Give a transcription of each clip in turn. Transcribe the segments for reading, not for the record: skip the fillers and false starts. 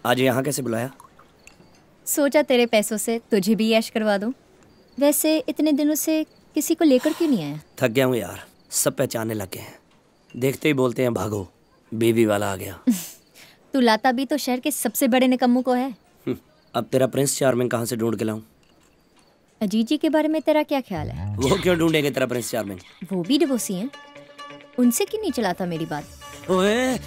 आज यहाँ कैसे बुलाया? सोचा तेरे पैसों से तुझे भी ऐश करवा दूं। वैसे इतने दिनों से किसी को लेकर क्यों नहीं आया? थक गया हूँ यार, सब पहचानने लग गए हैं। देखते ही बोलते हैं भागो, बेबी वाला आ गया। तू लाता भी तो शहर के सबसे बड़े निकम्मों को है। अब तेरा प्रिंस चार्मिंग कहाँ से ढूंढ के लाऊं? अजीत जी के बारे में तेरा क्या ख्याल है? वो क्यों ढूंढेंगे तेरा प्रिंस चार्मिंग? वो भी डिवोर्सी हैं। उनसे क्यों नहीं चलाता मेरी बात? ओए,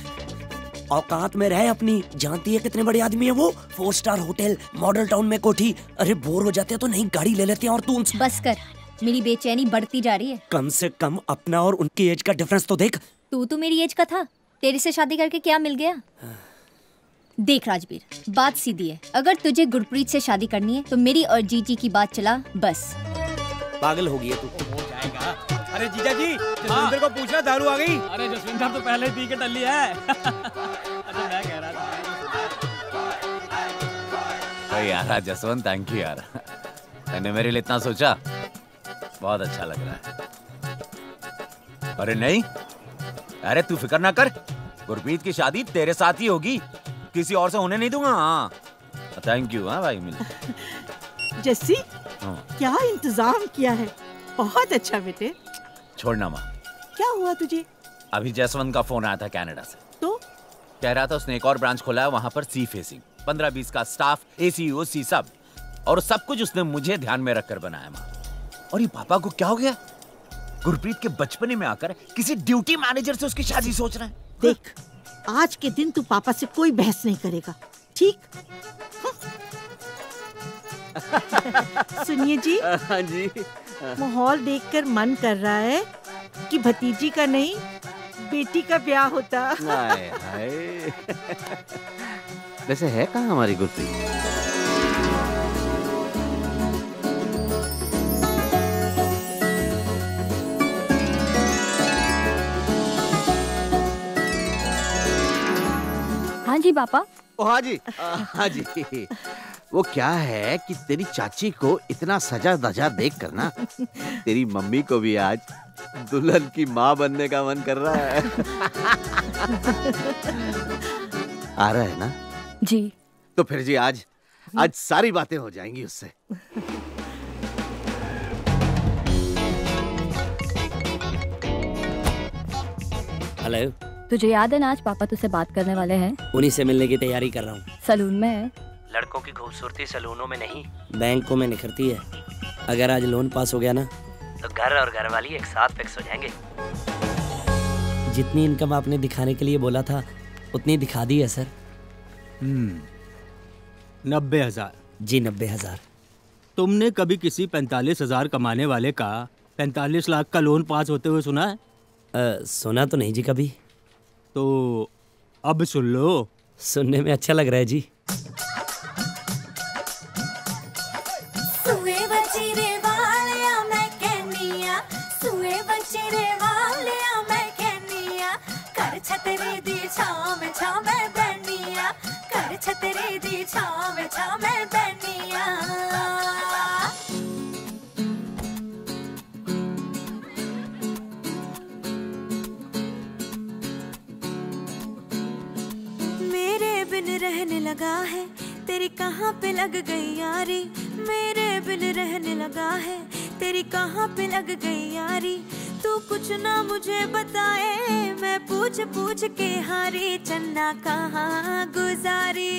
औकात में रहे अपनी। जानती है कितने बड़े आदमी है वो? 4 स्टार होटल, मॉडल टाउन में कोठी। अरे बोर हो जाते हैं तो नई गाड़ी ले लेते हैं। और तू उनसे बस कर, मेरी बेचैनी बढ़ती जा रही है। कम से कम अपना और उनकी एज का डिफरेंस तो देख। तू तो मेरी एज का था, तेरे से शादी करके क्या मिल गया? देख राजवीर, बात सीधी है। अगर तुझे गुरप्रीत से शादी करनी है तो मेरी और जीजी की बात चला बस। पागल हो गई है तू। हो जाएगा। अरे जीजा जी, जसविंदर को पूछना दारू आ गई। अरे जसविंदर तो पहले ही पी के टल्ली है। अच्छा मैं कह रहा था यार जसवंत, थैंक यू यार, मैंने मेरे लिए इतना सोचा, बहुत अच्छा लग रहा है। अरे नहीं, अरे तू फिक्र ना कर, गुरप्रीत की शादी तेरे साथ ही होगी, किसी और से होने नहीं दूंगा। हाँ थैंक यू। हाँ भाई मिल जस्सी, क्या इंतजाम किया है, बहुत अच्छा बेटे। छोड़ना माँ। क्या हुआ तुझे? अभी जसवंत का फोन आया था कनाडा से, तो कह रहा था उसने एक और ब्रांच खोला है वहां पर, सी फेसिंग, 15-20 का स्टाफ, एसी ओसी सब, और सब कुछ उसने मुझे ध्यान में रखकर बनाया माँ। और ये पापा को क्या हो गया, गुरप्रीत के बचपने में आकर किसी ड्यूटी मैनेजर से उसकी शादी सोच रहे हैं। देख, आज के दिन तू पापा से कोई बहस नहीं करेगा, ठीक? सुनिए जी। हाँ जी। माहौल देखकर मन कर रहा है कि भतीजी का नहीं बेटी का ब्याह होता। हाय हाय। वैसे है कहाँ हमारी गुरप्रीत? हाँ जी पापा। ओ हाँ जी, हाँ जी। वो क्या है कि तेरी चाची को इतना सजा धजा देख कर ना, तेरी मम्मी को भी आज दुल्हन की माँ बनने का मन कर रहा है। आ रहा है ना? जी। तो फिर जी आज सारी बातें हो जाएंगी उससे। हेलो। तुझे याद है ना आज पापा तुझसे बात करने वाले हैं? उन्हीं से मिलने की तैयारी कर रहा हूँ। सलून में है। लड़कों की खूबसूरती सलूनों में नहीं, बैंकों में निखरती है। अगर आज लोन पास हो गया ना तो घर और घरवाली एक साथ फिक्स हो जाएंगे। जितनी इनकम आपने दिखाने के लिए बोला था उतनी दिखा दी है सर। 90,000। जी 90,000। तुमने कभी किसी 45,000 कमाने वाले का 45 लाख का लोन पास होते हुए सुना है? सुना तो नहीं जी कभी। तो अब सुन लो। सुनने में अच्छा लग रहा है जी। मेरे बिन रहने लगा है, तेरी कहाँ पे लग गई यारी। मेरे बिन रहने लगा है, तेरी कहाँ पे लग गई यारी। तू कुछ ना मुझे बताए, मैं पूछ पूछ के हारी। चन्ना कहाँ गुजारी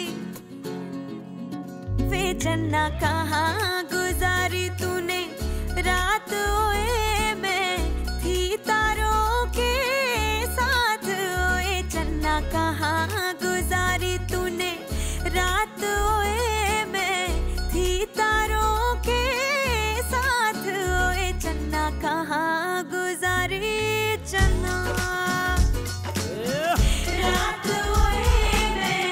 वे, चन्ना कहाँ गुजारी तूने रात। ओए मैं थी तारों के साथ, ओए चन्ना कहाँ गुजारी तूने रात। ओए मैं थी तारों के साथ, ओए चन्ना कहाँ गुजारी। चन्ना रात ओए मैं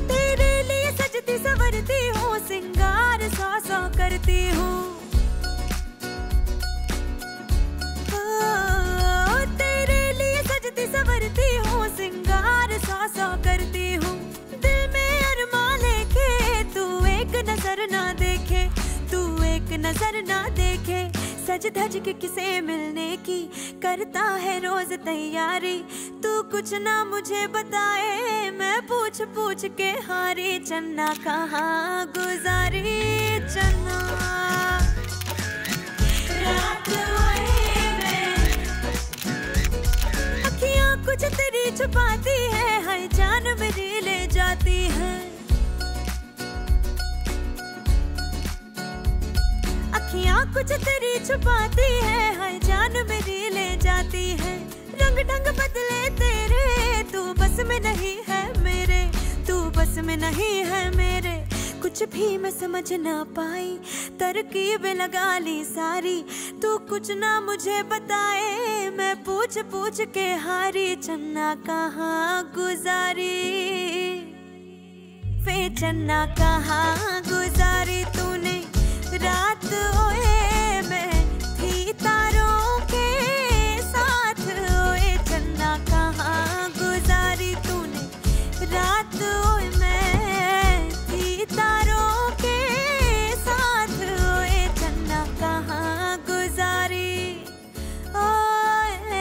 तेरे लिए सजती संवरती हूँ, सिंगार सौ करती हूँ। तेरे लिए सजती संवरती हूँ, सिंगार सौ करती हूँ। दिल में अरमान लेके तू एक नजर ना देखे, तू एक नजर ना देखे। सज धज के किसे मिलने की करता है रोज तैयारी। तू कुछ ना मुझे बताए, मैं पूछ पूछ के हारी। चन्ना कहाँ गुजारी चन्ना, रात आए मैं। अखियाँ कुछ तेरी छुपाती है, हर जान मेरी ले जाती है। अखियाँ कुछ तेरी छुपाती है, हर जान मेरी ले जाती है। रंग ढंग बदले तेरे, तू बस में नहीं है मेरे, तू बस में नहीं है मेरे। कुछ भी मैं समझ ना पाई, तरकीब लगा ली सारी। तू कुछ ना मुझे बताए, मैं पूछ पूछ के हारी। चन्ना कहाँ गुजारी वे चन्ना कहाँ गुजारी तूने रात। ओए मैं थी तारों के साथ, ओए चन्ना कहाँ गुजारी तूने रात। ओए मैं थी तारों के साथ, ओए चन्ना कहाँ गुजारी। ओए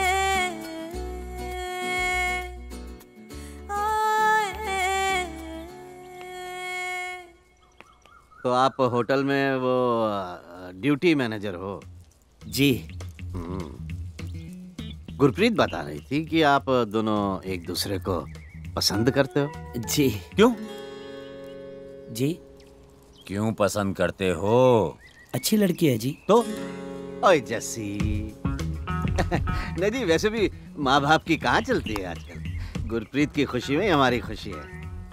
तो आप होटल में वो ड्यूटी मैनेजर हो? जी। गुरप्रीत बता रही थी कि आप दोनों एक दूसरे को पसंद करते हो। जी। क्यों? जी क्यों पसंद करते हो? अच्छी लड़की है जी। तो ओए जस्सी नहीं जी, वैसे भी माँ बाप की कहाँ चलती है आजकल। गुरप्रीत की खुशी में हमारी खुशी है।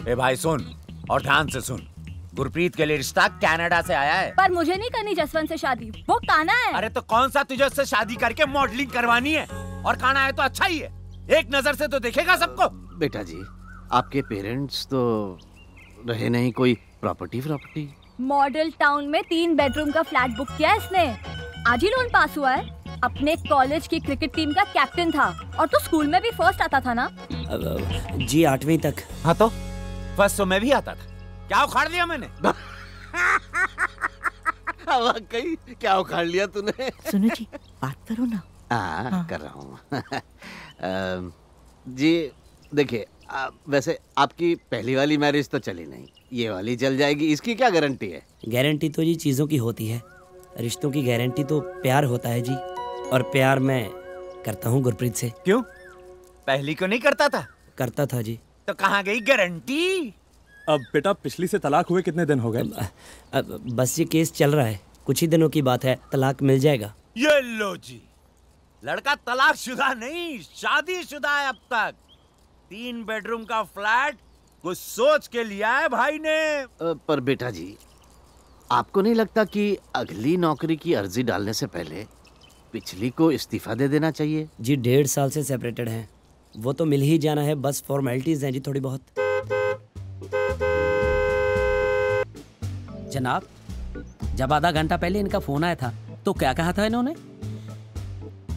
ए भाई सुन, और ध्यान से सुन। गुरप्रीत के लिए रिश्ता कनाडा से आया है। पर मुझे नहीं करनी जसवंत से शादी, वो काना है। अरे तो कौन सा तुझे उससे शादी करके मॉडलिंग करवानी है? और काना है तो अच्छा ही है, एक नजर से तो देखेगा सबको। बेटा जी, आपके पेरेंट्स तो रहे नहीं कोई प्रॉपर्टी? मॉडल टाउन में 3 बेडरूम का फ्लैट बुक किया है इसने। आज ही लोन पास हुआ है। अपने कॉलेज की क्रिकेट टीम का कैप्टन था, और तो स्कूल में भी फर्स्ट आता था ना। जी 8वीं तक। हाँ तो फर्स्ट तो मैं भी आता था। क्या उखाड़ लिया मैंने? वाकई क्या उखाड़ लिया तूने? सुनो जी, बात करो ना। हाँ कर रहा हूँ। जी देखिए, वैसे आपकी पहली वाली मैरिज तो चली नहीं, ये वाली चल जाएगी, इसकी क्या गारंटी है? गारंटी तो जी चीज़ों की होती है, रिश्तों की गारंटी तो प्यार होता है जी। और प्यार मैं करता हूँ गुरप्रीत से। क्यों? पहली को नहीं करता था? करता था जी। तो कहाँ गई गारंटी? अब बेटा पिछली से तलाक हुए कितने दिन हो गए? बस ये केस चल रहा है, कुछ ही दिनों की बात है, तलाक मिल जाएगा। ये लो जी, लड़का तलाकशुदा नहीं शादीशुदा है अब तक। 3 बेडरूम का फ्लैट कुछ सोच के लिया है भाई ने। पर बेटा जी, आपको नहीं लगता कि अगली नौकरी की अर्जी डालने से पहले पिछली को इस्तीफा दे देना चाहिए? जी 1.5 साल से सेपरेटेड हैं, वो तो मिल ही जाना है, बस फॉर्मेलिटीज हैं जी थोड़ी बहुत। जनाब, जब आधा घंटा पहले इनका फोन आया था तो क्या कहा था इन्होंने?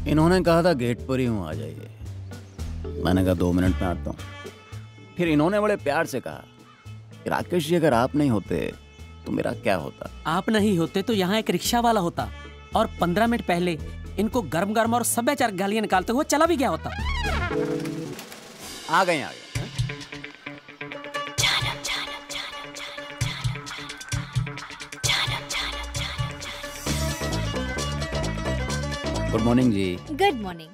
इन्होंने कहा था गेट पर ही हूँ, आ जाइए। मैंने कहा 2 मिनट में आता हूँ। फिर इन्होंने बड़े प्यार से कहा कि राकेश जी अगर आप नहीं होते तो मेरा क्या होता? आप नहीं होते तो यहाँ एक रिक्शा वाला होता, और 15 मिनट पहले इनको गर्म गर्म और सभ्याचार गालियां निकालते हुए चला भी गया होता। आ गए। Good morning ji. Good morning.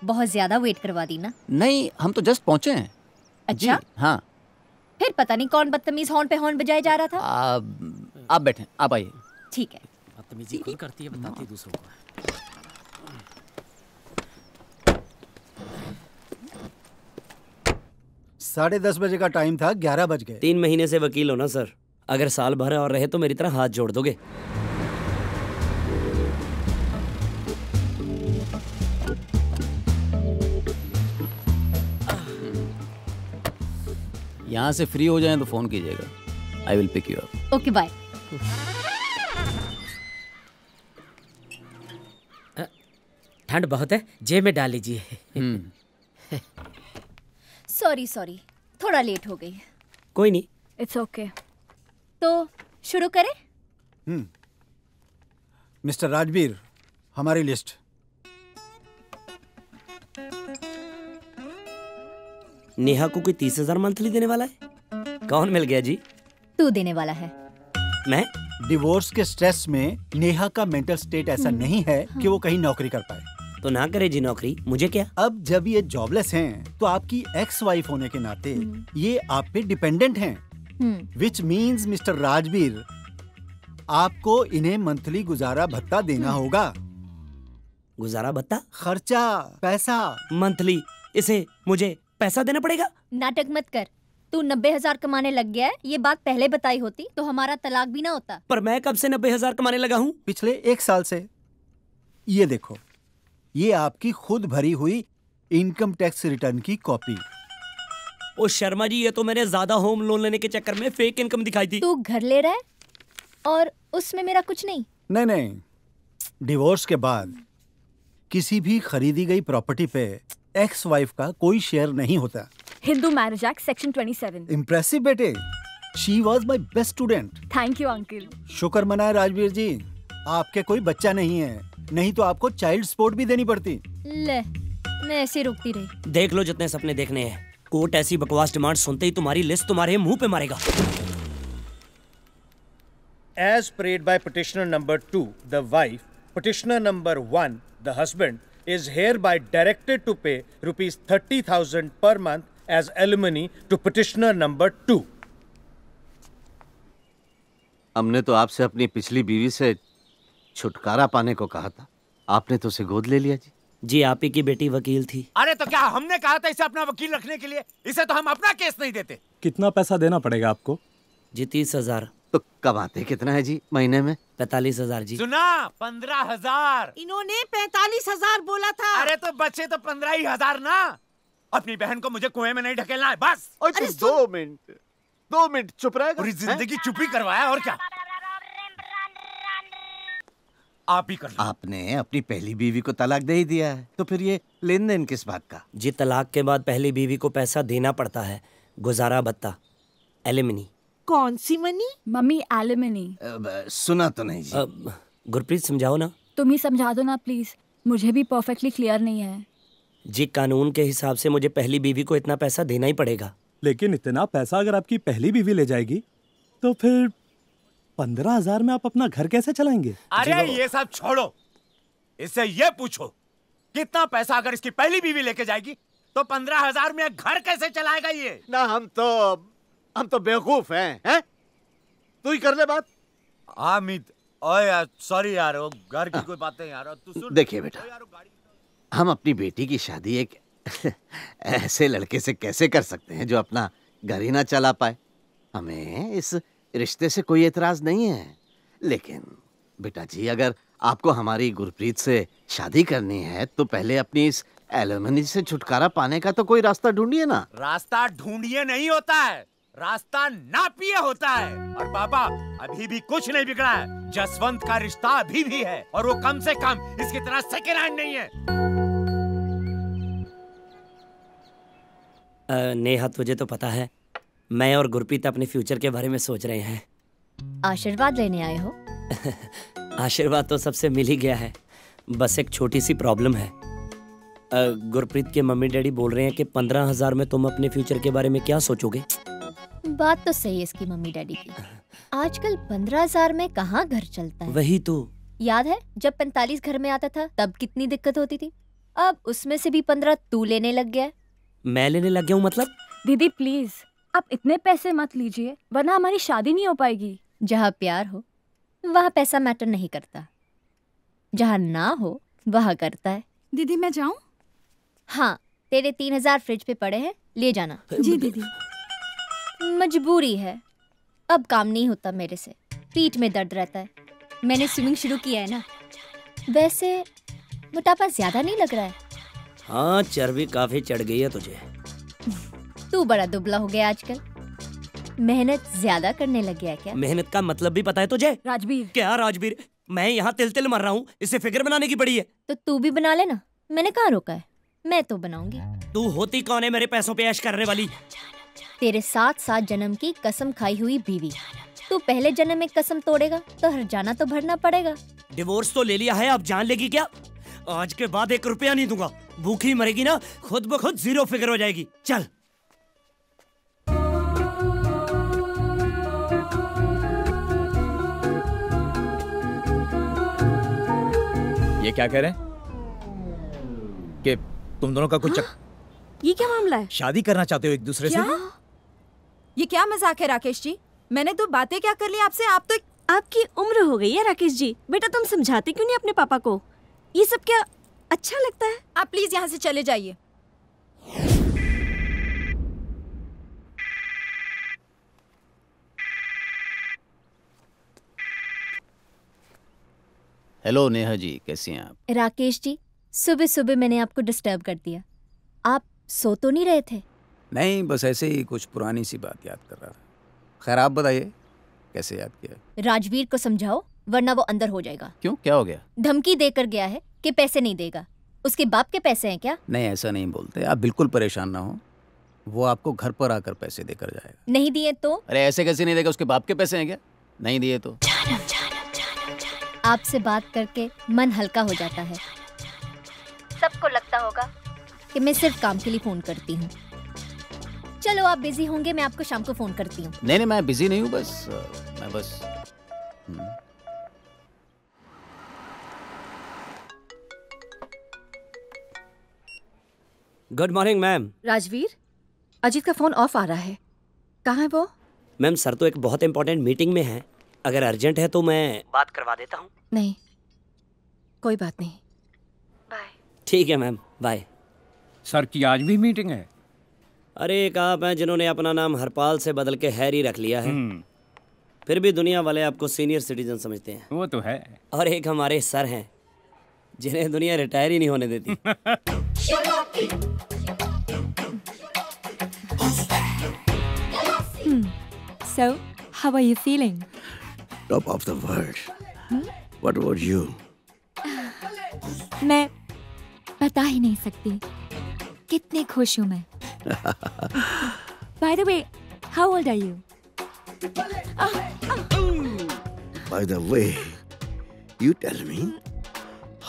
बहुत ज्यादा वेट करवा दी ना? नहीं, हम तो जस्ट पहुंचे हैं। अच्छा जी, हाँ। फिर पता नहीं कौन बदतमीज हॉर्न पे हॉर्न बजाए जा रहा था। आप बैठे, आप आइए। ठीक है। बदतमीजी खुद करती है, बताती है दूसरों को। 10:30 बजे का टाइम था, 11 बज गए। 3 महीने से वकील हो ना सर, अगर साल भर और रहे तो मेरी तरह हाथ जोड़ दोगे। यहाँ से फ्री हो जाएं तो फोन कीजिएगा। I will pick you up. Okay bye. ठंड बहुत है, जेब में डाल लीजिए। सॉरी, थोड़ा लेट हो गई। कोई नहीं, इट्स ओके। तो शुरू करें? मिस्टर राजबीर, हमारी लिस्ट। नेहा को कोई 30,000 मंथली देने वाला है? कौन मिल गया जी? तू देने वाला है। मैं? डिवोर्स के स्ट्रेस में नेहा का मेंटल स्टेट ऐसा नहीं है कि वो कहीं नौकरी कर पाए। तो ना करे जी नौकरी, मुझे क्या? अब जब ये जॉबलेस हैं, तो आपकी एक्स वाइफ होने के नाते ये आप पे डिपेंडेंट हैं। विच मीन्स मिस्टर राजवीर, आपको इन्हें मंथली गुजारा भत्ता देना होगा। गुजारा भत्ता? खर्चा, पैसा। मंथली इसे मुझे पैसा देना पड़ेगा? नाटक मत कर। तू 90,000 कमाने लग गया है। ये बात पहले बताई होती तो हमारा तलाक भी ना होता। पर मैं कब से 90,000 कमाने लगा हूँ? पिछले 1 साल से। ये देखो, ये आपकी खुद भरी हुई इनकम टैक्स रिटर्न की कॉपी। ओ शर्मा जी, ये तो मैंने ज्यादा होम लोन लेने के चक्कर में फेक इनकम दिखाई थी। तू घर ले रहा है और उसमें मेरा कुछ नहीं। नहीं, डिवोर्स के बाद किसी भी खरीदी गई प्रॉपर्टी पे एक्स वाइफ का कोई शेयर नहीं होता। Hindu marriage act section 27। Impressive बेटे, she was my best student. Thank you uncle. शुक्र मनाए राजवीर जी, आपके कोई बच्चा नहीं है, नहीं तो आपको चाइल्ड सपोर्ट भी देनी पड़ती। ले, मैं ऐसे रुकती रही। देख लो जितने सपने देखने हैं। कोर्ट ऐसी बकवास डिमांड सुनते ही तुम्हारी लिस्ट तुम्हारे मुंह पे मारेगा। As prayed by petitioner number 2, the wife, petitioner number 1, the husband, is hereby directed to pay rupees 30,000 per month as alimony to petitioner number 2. हमने तो आपसे अपनी पिछली बीवी से छुटकारा पाने को कहा था, आपने तो उसे गोद ले लिया जी। जी, आप ही की बेटी वकील थी। अरे तो क्या हमने कहा था इसे अपना वकील रखने के लिए? इसे तो हम अपना केस नहीं देते। कितना पैसा देना पड़ेगा आपको? जी 30,000। तो कमाते कितना है जी महीने में? 45,000 जी। सुना, 15,000। इन्होंने 45,000 बोला था। अरे तो बचे तो 15,000 ना। अपनी बहन को मुझे कुएं में नहीं ढकेलना है, बस। अरे 2 मिनट चुप रहेगा? पूरी जिंदगी चुप ही करवाया, और क्या। आप ही कर लो। आपने अपनी पहली बीवी को तलाक दे ही दिया है, तो फिर ये लेन देन किस बात का? जी, तलाक के बाद पहली बीवी को पैसा देना पड़ता है, गुजारा भत्ता, एलिमनी। कौन सी मनी? Mummy alimony. सुना तो नहीं जी। गुरप्रीत समझाओ ना। तुम ही समझा दो ना प्लीज, मुझे भी परफेक्टली क्लियर नहीं है। जी, कानून के हिसाब से मुझे पहली बीवी को इतना पैसा देना ही पड़ेगा। लेकिन इतना पैसा अगर आपकी पहली बीवी ले जाएगी तो फिर 15,000 में आप अपना घर कैसे चलाएंगे? अरे ये सब छोड़ो, इससे ये पूछो कितना पैसा अगर इसकी पहली बीवी लेके जाएगी तो 15,000 में घर कैसे चलाएगा ये? ना हम तो बेवकूफ हैं? तू ही कर ले बात। अमित, ओए यार, सॉरी यार, वो घर की कोई बातें यार। तू सुन। देखिए बेटा, हम अपनी बेटी की शादी एक ऐसे लड़के से कैसे कर सकते हैं जो अपना घर ही ना चला पाए? हमें इस रिश्ते से कोई एतराज नहीं है, लेकिन बेटा जी, अगर आपको हमारी गुरप्रीत से शादी करनी है तो पहले अपनी इस एलिमनी से छुटकारा पाने का तो कोई रास्ता ढूंढिए ना। रास्ता ढूंढिए नहीं होता है, रास्ता नापिए होता है। और पापा, अभी भी कुछ नहीं बिगड़ा है। जसवंत का रिश्ता अभी भी है, और वो कम से कम इसकी तरह सेकेंड हैंड नहीं है। नेहा, तुझे तो पता है मैं और गुरप्रीत अपने फ्यूचर के बारे में सोच रहे हैं। आशीर्वाद लेने आए हो? आशीर्वाद तो सबसे मिल ही गया है, बस एक छोटी सी प्रॉब्लम है। गुरप्रीत के मम्मी डैडी बोल रहे हैं कि 15,000 में तुम अपने फ्यूचर के बारे में क्या सोचोगे? बात तो सही है इसकी मम्मी डैडी की। आजकल 15,000 में कहाँ घर चलता है? वही तो। याद है जब 45 घर में आता था तब कितनी दिक्कत होती थी? अब उसमें से भी 15 तू लेने लग गया है। मैं लेने लग गया हूँ मतलब? दीदी प्लीज, आप इतने पैसे मत लीजिए, वरना हमारी शादी नहीं हो पाएगी। जहाँ प्यार हो वहाँ पैसा मैटर नहीं करता, जहाँ ना हो वहाँ करता है। दीदी मैं जाऊँ? हाँ, तेरे 3,000 फ्रिज पे पड़े हैं, ले जाना। जी दीदी। मजबूरी है, अब काम नहीं होता मेरे से, पीठ में दर्द रहता है। मैंने स्विमिंग शुरू किया है ना। वैसे मोटापा ज्यादा नहीं लग रहा है? हाँ, चर्बी काफी चढ़ गई है तुझे। तू बड़ा दुबला हो गया आजकल, मेहनत ज्यादा करने लग गया क्या? मेहनत का मतलब भी पता है तुझे? राजवीर। क्या राजवीर? मैं यहाँ तिल तिल मर रहा हूँ, इसे फिगर बनाने की पड़ी है। तो तू भी बना लेना, मैंने कहाँ रोका है, मैं तो बनाऊंगी। तू होती कौन है मेरे पैसों पे ऐश करने वाली? तेरे 7 जन्म की कसम खाई हुई बीवी। तू तू पहले जन्म में कसम तोड़ेगा तो हर्जाना तो भरना पड़ेगा। डिवोर्स तो ले लिया है, अब जान लेगी क्या? आज के बाद 1 रुपया नहीं दूंगा। भूखी मरेगी ना, खुद ब खुद 0 फिगर हो जाएगी। चल। ये क्या कह रहे हैं कि तुम दोनों का कुछ ये क्या मामला है? शादी करना चाहते हो एक दूसरे से? ये क्या मजाक है राकेश जी? मैंने तो बातें क्या कर ली आपसे? आप तो आपकी उम्र हो गई है राकेश जी। बेटा तुम समझाते क्यों नहीं अपने पापा को? ये सब क्या अच्छा लगता है? आप प्लीज यहाँ से चले जाइए। हेलो नेहा जी, कैसी हैं आप? राकेश जी, सुबह सुबह मैंने आपको डिस्टर्ब कर दिया। आप सो तो नहीं रहे थे? नहीं, बस ऐसे ही कुछ पुरानी सी बात याद कर रहा था। खैर आप बताइए, कैसे याद किया? राजवीर को समझाओ वरना वो अंदर हो जाएगा। क्यों, क्या हो गया? धमकी देकर गया है कि पैसे नहीं देगा। उसके बाप के पैसे हैं क्या? नहीं, ऐसा नहीं बोलते। आप बिल्कुल परेशान ना हो, वो आपको घर पर आकर पैसे देकर जाएगा। नहीं दिए तो? अरे ऐसे कैसे नहीं देगा? उसके बाप के पैसे हैं क्या? नहीं दिए तो? आपसे बात करके मन हल्का हो जाता है। सबको लगता होगा कि मैं सिर्फ काम के लिए फोन करती हूँ। चलो आप बिजी होंगे, मैं आपको शाम को फोन करती हूँ। नहीं नहीं, मैं बिजी नहीं हूँ, मैं बस good morning ma'am. Rajveer, Ajit का फोन ऑफ आ रहा है। कहाँ है वो? मैम सर तो एक बहुत इंपॉर्टेंट मीटिंग में है, अगर अर्जेंट है तो मैं बात करवा देता हूँ। नहीं, कोई बात नहीं। ठीक है मैम, बाय। सर की आज भी मीटिंग है? अरे एक आप हैं जिन्होंने अपना नाम हरपाल से बदल के हैरी रख लिया है, फिर भी दुनिया वाले आपको सीनियर सिटीजन समझते हैं। वो तो है। और एक हमारे सर हैं जिन्हें दुनिया रिटायर ही नहीं होने देती। So, how are you feeling? Top of the world. What about you? मैं बता ही नहीं सकती कितनी खुश हूँ मैं। By the way, how old are you? By the way, you tell me,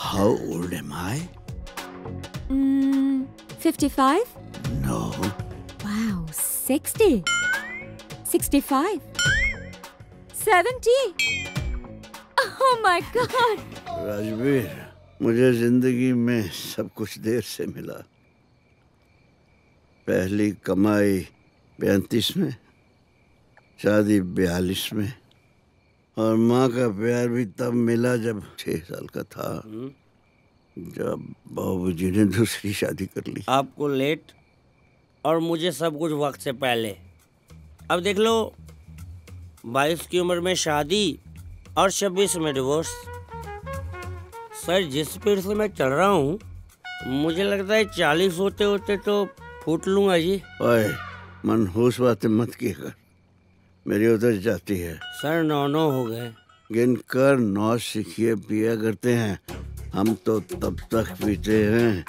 how old am I? 55? No. Wow, 60. 65. 70. Oh my God. Rajveer, मुझे जिंदगी में सब कुछ देर से मिला। पहली कमाई 35 में, शादी 42 में, और माँ का प्यार भी तब मिला जब 6 साल का था, जब बाबूजी ने दूसरी शादी कर ली। आपको लेट और मुझे सब कुछ वक्त से पहले। अब देख लो, 22 की उम्र में शादी और 26 में डिवोर्स। सर जिस स्पीड से मैं चल रहा हूँ, मुझे लगता है 40 होते होते तो फूट लूंगा जी। ओए, मनहूस बातें मत किया कर, मेरी उधर जाती है। सर 9 हो गए। गिनकर 9 सीखिए पिया करते हैं। हम तो तब तक पीते हैं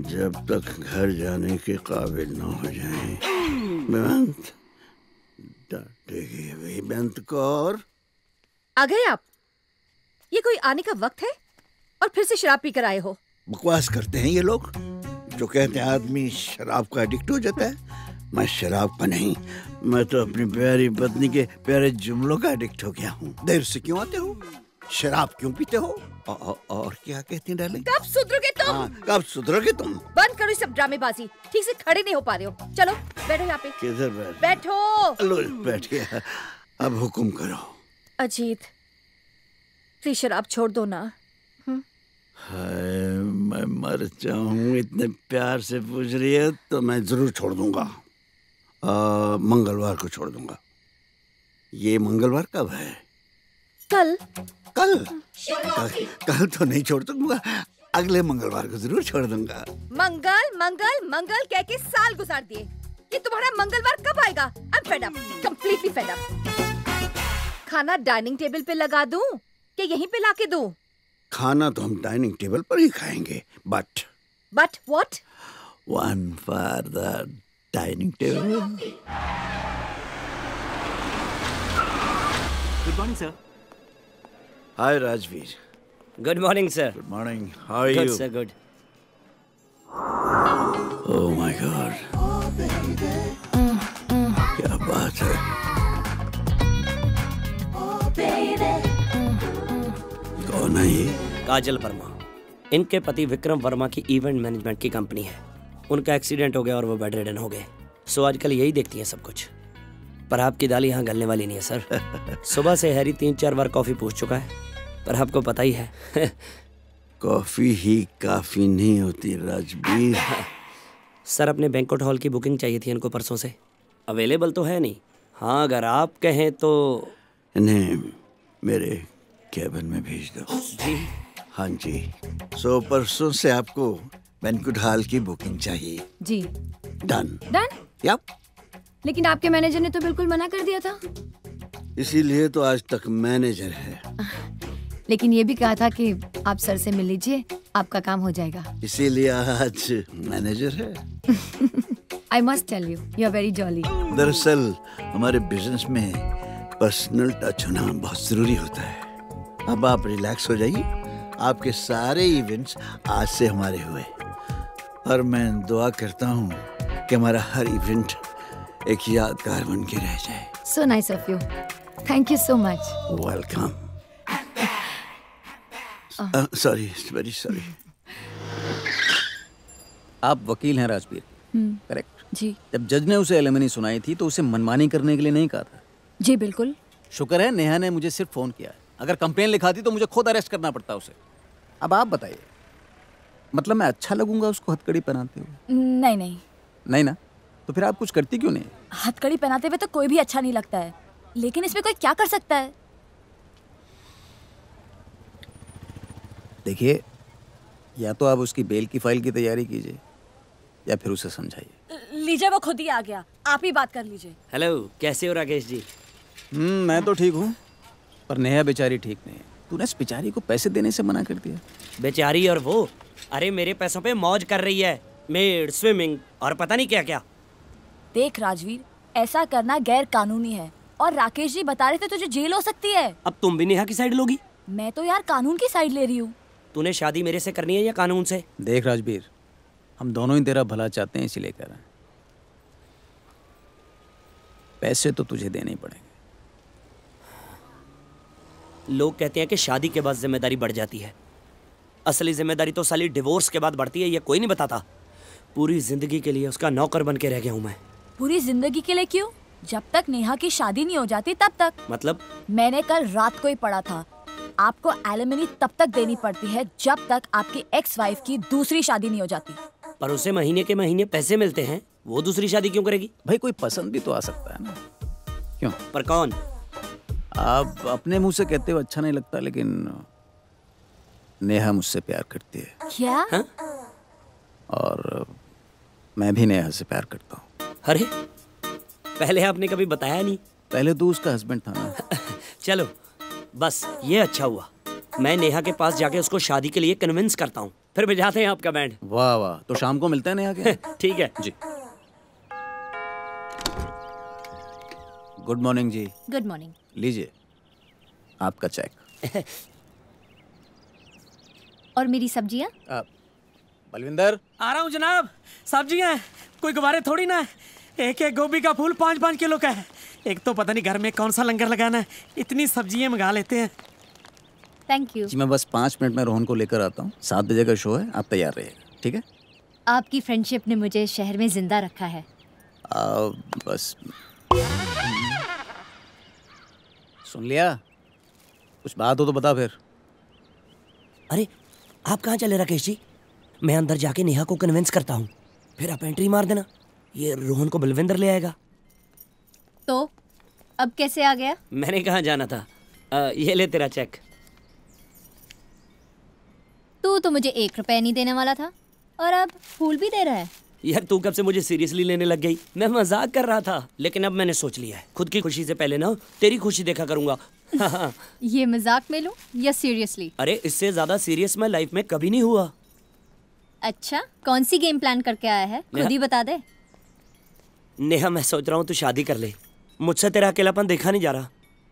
जब तक घर जाने के काबिल न हो जाएं। बेवंत, डांटेगी भाई बेवंत को। और आ गए आप? ये कोई आने का वक्त है और फिर से शराब पी कर आए हो? बकवास करते हैं ये लोग जो कहते हैं आदमी शराब का एडिक्ट हो जाता है। मैं शराब का नहीं, मैं तो अपनी प्यारी पत्नी के प्यारे जुमलों का एडिक्ट हो गया हूँ। देर से क्यों आते हो? शराब क्यों पीते हो? और क्या कहती हैं डार्लिंग? कब सुधरोगे तुम? कब सुधरोगे तुम? बंद करो सब ड्रामेबाजी। ठीक से खड़े नहीं हो पा रहे हो। चलो बैठो यहाँ पे। किधर बैठो। लो, बैठ गया। अब हुक्म करो। अजीत, प्लीज शराब छोड़ दो ना। हाय, मैं मर जाऊं। इतने प्यार से पूछ रही है तो मैं जरूर छोड़ दूंगा। मंगलवार को छोड़ दूंगा। ये मंगलवार कब है? कल। कल तो नहीं छोड़ दूंगा, अगले मंगलवार को जरूर छोड़ दूंगा। मंगल मंगल मंगल कह के साल गुजार दिए। ये तुम्हारा मंगलवार कब आएगा? I'm fed up, completely fed up। खाना डाइनिंग टेबल पे लगा दूं कि यहीं पे लाके दूं? खाना तो हम डाइनिंग टेबल पर ही खाएंगे, but what? One for the dining table. Good morning sir. Hi Rajveer. Good morning sir. Good morning. How are good you? Sir good. Oh my god, क्या बात है। कौन है ये? काजल वर्मा। इनके पति विक्रम वर्मा की इवेंट मैनेजमेंट की कंपनी है। उनका एक्सीडेंट हो गया और वो बेड रिडन हो गए। सो आजकल यही देखती हैं सब कुछ। पर आपकी दाल यहाँ गलने वाली नहीं है सर। सुबह से हैरी 3-4 बार कॉफी पूछ चुका है, पर आपको पता ही है। कॉफी ही काफी नहीं होती राजवीर। सर अपने बैंक्वेट हॉल की बुकिंग चाहिए थी इनको परसों से। अवेलेबल तो है नहीं। हाँ अगर आप कहें तो। इन्हें मेरे कैबिन में भेज दो। जी। हाँ जी। सो परसों से आपको बैंक्वेट हॉल की बुकिंग चाहिए। जी। डन। डन? यप। लेकिन आपके मैनेजर ने तो बिल्कुल मना कर दिया था। इसीलिए तो आज तक मैनेजर है। लेकिन ये भी कहा था कि आप सर से मिल लीजिए, आपका काम हो जाएगा। इसीलिए आज मैनेजर है। I must tell you, you are very jolly. दरअसल हमारे बिजनेस में पर्सनल टच होना बहुत जरूरी होता है। अब आप रिलैक्स हो जाइए। आपके सारे इवेंट्स आज से हमारे हुए और मैं दुआ करता हूँ कि हमारा हर इवेंट एक यादगार बन के रह जाए। So nice of you. Thank you so much. Welcome. Sorry, very sorry. आप वकील हैं राजवीर, करेक्ट? जी। जब जज ने उसे एलिमनी सुनाई थी तो उसे मनमानी करने के लिए नहीं कहा था। जी बिल्कुल। शुक्र है नेहा ने मुझे सिर्फ फोन किया है। अगर कंप्लेन लिखाती तो मुझे खुद अरेस्ट करना पड़ता उसे। अब आप बताइए, मतलब मैं अच्छा लगूंगा उसको हथकड़ी पहनाते हुए? नहीं नहीं। नहीं ना? तो फिर आप कुछ करती क्यों नहीं? हथकड़ी पहनाते हुए तो कोई भी अच्छा नहीं लगता है, लेकिन इसमें कोई क्या कर सकता है? देखिए, या तो आप उसकी बेल की फाइल की तैयारी कीजिए या फिर उसे समझाइए। लीजिए, वो खुद ही आ गया, आप ही बात कर लीजिए। हेलो, कैसे हो राकेश जी? मैं तो ठीक हूँ, पर नेहा बेचारी ठीक नहीं है। तूने इस बेचारी को पैसे देने से मना कर दिया। बेचारी और वो? अरे मेरे पैसों पे मौज कर रही है, मेड, स्विमिंग और पता नहीं क्या क्या। देख राजवीर, ऐसा करना गैर कानूनी है और राकेश जी बता रहे थे तुझे जेल हो सकती है। अब तुम भी नेहा की साइड लोगी? मैं तो यार कानून की साइड ले रही हूँ। तूने शादी मेरे से करनी है या कानून से? देख राजवीर, हम दोनों ही तेरा भला चाहते हैं, इसीलिए कर रहे हैं। पैसे तो तुझे देने ही पड़ेंगे। लोग कहते हैं कि शादी के बाद जिम्मेदारी बढ़ जाती है। असली जिम्मेदारी तो साली डिवोर्स के बाद बढ़ती है, ये कोई नहीं बताता। पूरी जिंदगी के लिए उसका नौकर बन के रह गया हूँ मैं। पूरी जिंदगी के लिए क्यों? जब तक नेहा की शादी नहीं हो जाती तब तक। मतलब? मैंने कल रात को ही पढ़ा था, आपको एलिमनी तब तक देनी पड़ती है जब तक आपकी एक्स वाइफ की दूसरी शादी नहीं हो जाती। पर उसे महीने के महीने पैसे मिलते हैं, वो दूसरी शादी क्यों करेगी? भाई कोई पसंद भी तो आ सकता है ना। क्यों? पर कौन? आप अपने मुंह से कहते हो अच्छा नहीं लगता, लेकिन नेहा मुझसे प्यार करती है। क्या? हा? और मैं भी नेहा से प्यार करता हूँ। अरे पहले आपने कभी बताया नहीं। पहले तो उसका हस्बैंड था ना। चलो बस ये अच्छा हुआ, मैं नेहा के पास जाके उसको शादी के लिए कन्विंस करता हूँ, फिर बजाते हैं आपका बैंड। वाह वाह, तो शाम को मिलते हैं नेहा के। ठीक है जी। Good morning ji. Good morning. लीजिए आपका चेक। और मेरी सब्जियाँ? बलविंदर। आ रहा हूँ जनाब। सब्जियाँ कोई गुब्बारे थोड़ी ना, एक एक गोभी का फूल 5-5 किलो का है। एक तो पता नहीं घर में कौन सा लंगर लगाना है, इतनी सब्जियाँ मंगा लेते हैं। थैंक यू जी। मैं बस 5 मिनट में रोहन को लेकर आता हूँ। 7 बजे का शो है, आप तैयार रहिएगा, ठीक है? आपकी फ्रेंडशिप ने मुझे शहर में जिंदा रखा है। बस सुन लिया? कुछ बात हो तो बता फिर। अरे आप कहाँ चले राकेश जी? मैं अंदर जाके नेहा को कन्विंस करता हूँ, फिर आप एंट्री मार देना, ये रोहन को बलविंदर ले आएगा। तो अब कैसे आ गया? मैंने कहाँ जाना था। ये ले तेरा चेक। तू तो मुझे 1 रुपया नहीं देने वाला था और अब फूल भी दे रहा है। यार तू कब से मुझे सीरियसली लेने लग गई? मैं मजाक कर रहा था, लेकिन अब मैंने सोच लिया है, खुद की खुशी से पहले ना तेरी खुशी देखा करूंगा। ये मजाक में लूं या सीरियसली? अरे इससे ज्यादा सीरियस मैं लाइफ में कभी नहीं हुआ। अच्छा, कौन सी गेम प्लान करके आया है? खुद ही बता दे। नेहा मैं सोच रहा हूँ तू शादी कर ले, मुझसे तेरा अकेलापन देखा नहीं जा रहा।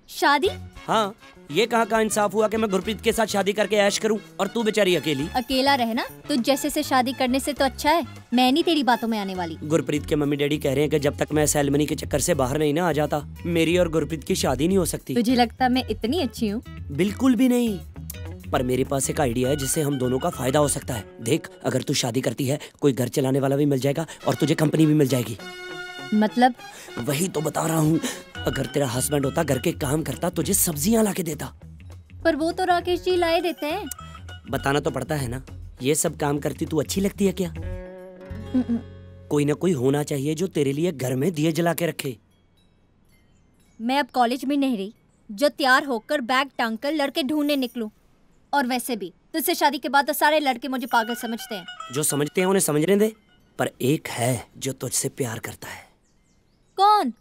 शादी? हाँ, ये कहाँ का इंसाफ हुआ कि मैं गुरप्रीत के साथ शादी करके ऐश करूं और तू बेचारी अकेली। अकेला रहना तुझ जैसे से शादी करने से तो अच्छा है। मैं नहीं तेरी बातों में आने वाली। गुरप्रीत के मम्मी डैडी कह रहे हैं कि जब तक मैं सेरेमनी के चक्कर से बाहर नहीं ना आ जाता, मेरी और गुरप्रीत की शादी नहीं हो सकती। तुझे लगता मैं इतनी अच्छी हूँ? बिल्कुल भी नहीं, पर मेरे पास एक आइडिया है जिससे हम दोनों का फायदा हो सकता है। देख, अगर तू शादी करती है, कोई घर चलाने वाला भी मिल जाएगा और तुझे कंपनी भी मिल जाएगी। मतलब? वही तो बता रहा हूँ। अगर तेरा हस्बैंड होता, घर के काम करता, तुझे सब्जियां ला के देता। पर वो तो राकेश जी लाए देते हैं। बताना तो पड़ता है ना। ये सब काम करती तू अच्छी लगती है क्या? कोई ना कोई होना चाहिए जो तेरे लिए घर में दिए जला के रखे। मैं अब कॉलेज में नहीं रही जो तैयार होकर बैग टांग कर लड़के ढूंढने निकलूं। और वैसे भी तुझसे शादी के बाद तो सारे लड़के मुझे पागल समझते हैं। जो समझते हैं उन्हें समझने दे, पर एक है जो तुझसे प्यार करता है। कौन?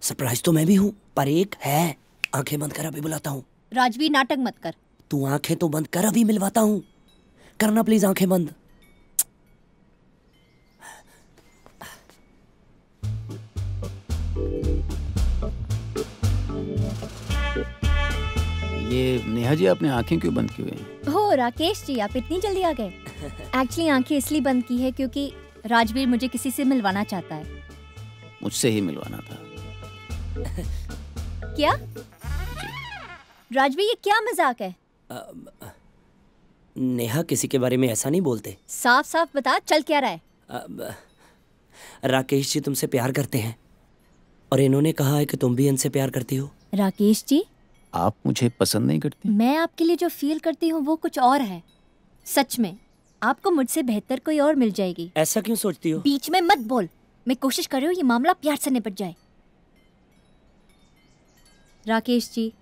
सरप्राइज तो मैं भी हूँ, पर एक है। आंखें बंद कर, अभी बुलाता हूँ। राजवीर, नाटक मत कर। तू आंखें तो बंद कर, अभी मिलवाता हूँ। करना प्लीज आंखें बंद। ये नेहा जी, आपने आंखें क्यों बंद की हुई हैं? हो राकेश जी, आप इतनी जल्दी आ गए। एक्चुअली आंखें इसलिए बंद की है क्योंकि राजवीर मुझे किसी से मिलवाना चाहता है। मुझसे ही मिलवाना था। क्या राजवीर, ये क्या मजाक है? नेहा, किसी के बारे में ऐसा नहीं बोलते। साफ साफ बता, चल क्या रहा है? राकेश जी तुमसे प्यार करते हैं और इन्होंने कहा है कि तुम भी इनसे प्यार करती हो। राकेश जी, आप मुझे पसंद नहीं करती? मैं आपके लिए जो फील करती हूँ वो कुछ और है। सच में आपको मुझसे बेहतर कोई और मिल जाएगी। ऐसा क्यों सोचती हो? बीच में मत बोल। मैं कोशिश कर रही हूँ ये मामला प्यार से निपट जाए। राकेश जी,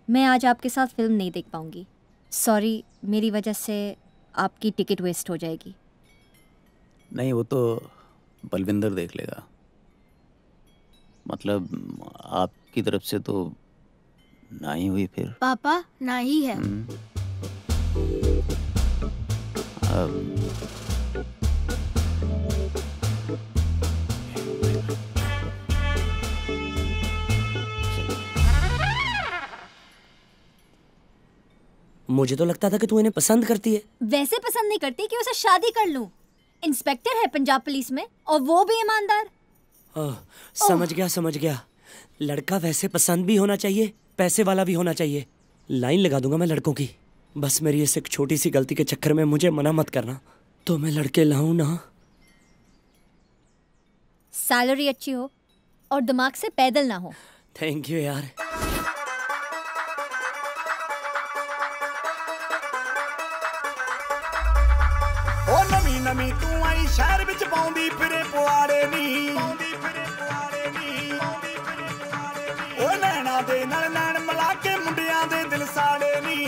मैं आज आपके साथ फिल्म नहीं देख पाऊंगी। सॉरी, मेरी वजह से आपकी टिकट वेस्ट हो जाएगी। नहीं, वो तो बलविंदर देख लेगा। मतलब आपकी तरफ से तो ना ही हुई फिर। पापा, ना ही है। मुझे तो लगता था कि तू इन्हें पसंद करती है। वैसे पसंद नहीं करती कि उसे शादी कर लूं। इंस्पेक्टर है पंजाब पुलिस में और वो भी ईमानदार। समझ गया। लड़का वैसे पसंद भी होना चाहिए, पैसे वाला भी होना चाहिए। लाइन लगा दूंगा मैं लड़कों की। बस मेरी इस एक छोटी सी गलती के चक्कर में मुझे मना मत करना, तो मैं लड़के लाऊं ना। सैलरी अच्छी हो और दिमाग से पैदल ना हो। थैंक यू यार। ओ नमी नमी तू आई शहर विच पाउंदी फिरे पुआड़े नी। ओ नैना दे नाल नैन मिला के मुंडियां दे दिल साड़े नी।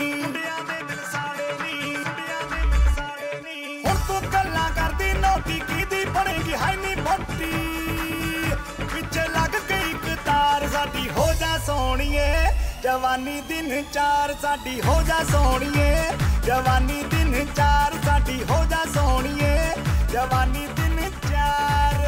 हुण तू गल्लां करदी नोटी कीदी बनेगी हाई नी मोटी। पिछे लग गई इक तार साडी हो जा सोहणीए। जवानी दिन चार साडी हो जा सोहणीए। जवानी दिन चार साडी हो जा सोहणीए। जवानी दिन चार।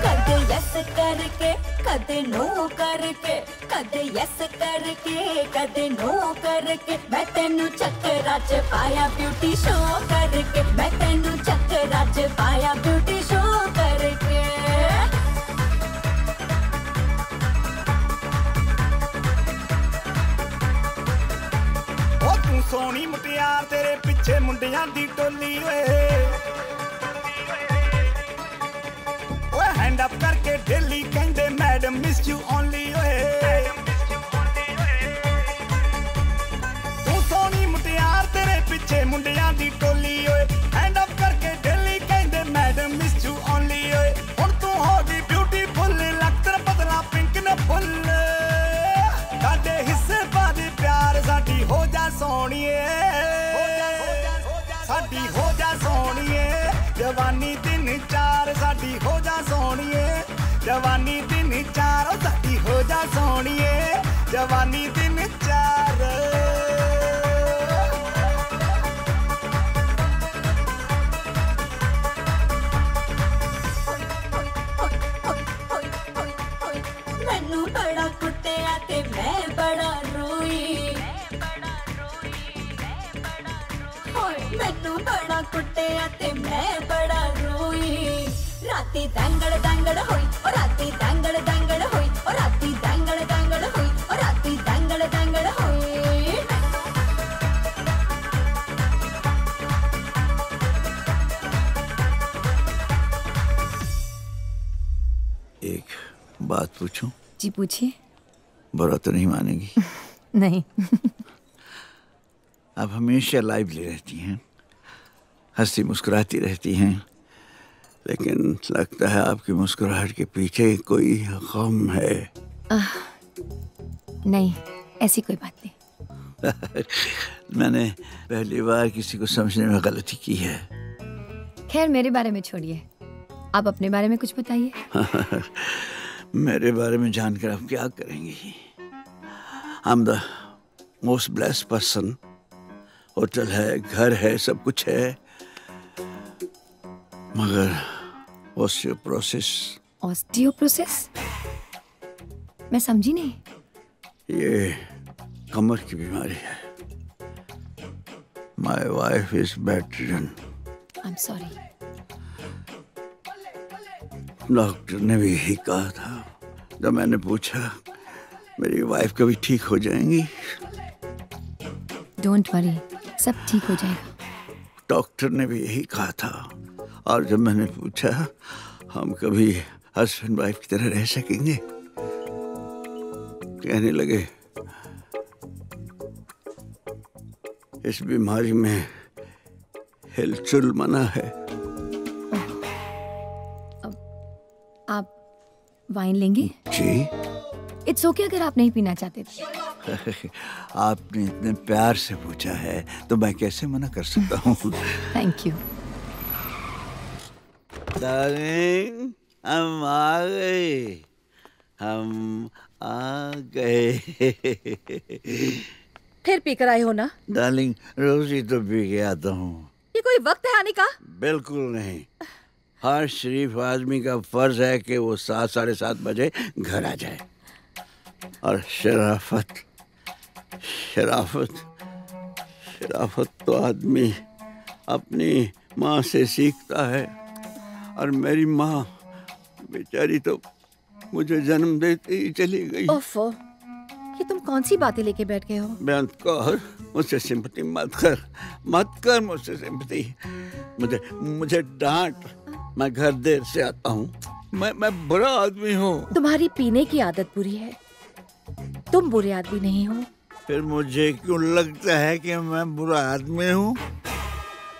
कदे यस करके कदे नो करके, कदे यस करके कदे नो करके, मैं तेनू चक्करा च पाया ब्यूटी शो करके। मैं तेनू चक्करा च पाया ब्यूटी शो करके। सोनी मुटियार तेरे पिछे मुंडियां दी टोली ओए हैंड अप करके डेली कहंदे मैडम मिस यू ओनली तू सोनी मुटियार तेरे पिछे मुंडियां दी टोली ओए हैंड अप करके डेली कहंदे मैडम मिस यू ओनली हुण तू हो गई ब्यूटीफुल लगतर बदला पिंक न फुल। साडे हिस्से पादे प्यार साडी हो जा सोहणीए। साडी हो जा सोहणीए। जवानी दिन चार साडी हो जा सोहणीए। जवानी दिन चार साडी हो जा सोहणीए। जवानी दिन चार। बड़ा कुटिया ते मैं बड़ा रोई मैनू बड़ा कुटिया ते मैं बड़ा रोई राती दंगड़ दंगड़ होई और राती दंगड़ दंगड़ होई और राती दंगड़ दंगड़ होई और राती दंगड़ दंगड़ होई। एक बात पूछूं? जी पूछिए। बुरा तो नहीं मानेगी? नहीं। आप हमेशा लाइवली रहती हैं, हंसती मुस्कुराती रहती हैं, लेकिन लगता है आपकी मुस्कुराहट के पीछे कोई गम है। नहीं, ऐसी कोई बात नहीं। मैंने पहली बार किसी को समझने में गलती की है। खैर मेरे बारे में छोड़िए, आप अपने बारे में कुछ बताइए। मेरे बारे में जानकर आप क्या करेंगी? I'm the most blessed person। Hotel है, घर है, सब कुछ है, मगर ऑस्टियोप्रोसिस? मैं समझी नहीं। ये कमर की बीमारी है। My wife is bedridden। I'm sorry। Doctor ने भी यही कहा था। जब मैंने पूछा मेरी वाइफ कभी ठीक हो जाएंगी? डोंट वरी, सब ठीक हो जाएगा। डॉक्टर ने भी यही कहा था। और जब मैंने पूछा हम कभी हस्बैंड वाइफ की तरह रह सकेंगे, कहने लगे इस बीमारी में हिलचुल मना है। आप वाइन लेंगे? जी। इट्स ओके अगर आप नहीं पीना चाहते थे। आपने इतने प्यार से पूछा है तो मैं कैसे मना कर सकता हूँ। Thank you. डार्लिंग, हम आ गए, हम आ गए। फिर पीकर आए हो ना? डार्लिंग, रोज ही तो पी के आता हूँ। ये कोई वक्त है आने का? बिल्कुल नहीं। हर शरीफ आदमी का फर्ज है कि वो 7, साढ़े 7 बजे घर आ जाए। और शराफत शराफत शराफत तो आदमी अपनी माँ से सीखता है। और मेरी माँ बेचारी तो मुझे जन्म देते ही चली गई। ओफो, ये तुम कौन सी बातें लेके बैठ गए हो? बेअंत कौर, मुझसे सिंपैथी मत कर मुझसे सिंपैथी। मुझे डांट, मैं घर देर से आता हूँ। मैं बुरा आदमी हूँ। तुम्हारी पीने की आदत बुरी है, तुम बुरे आदमी नहीं हो। फिर मुझे क्यों लगता है कि मैं बुरा आदमी हूँ?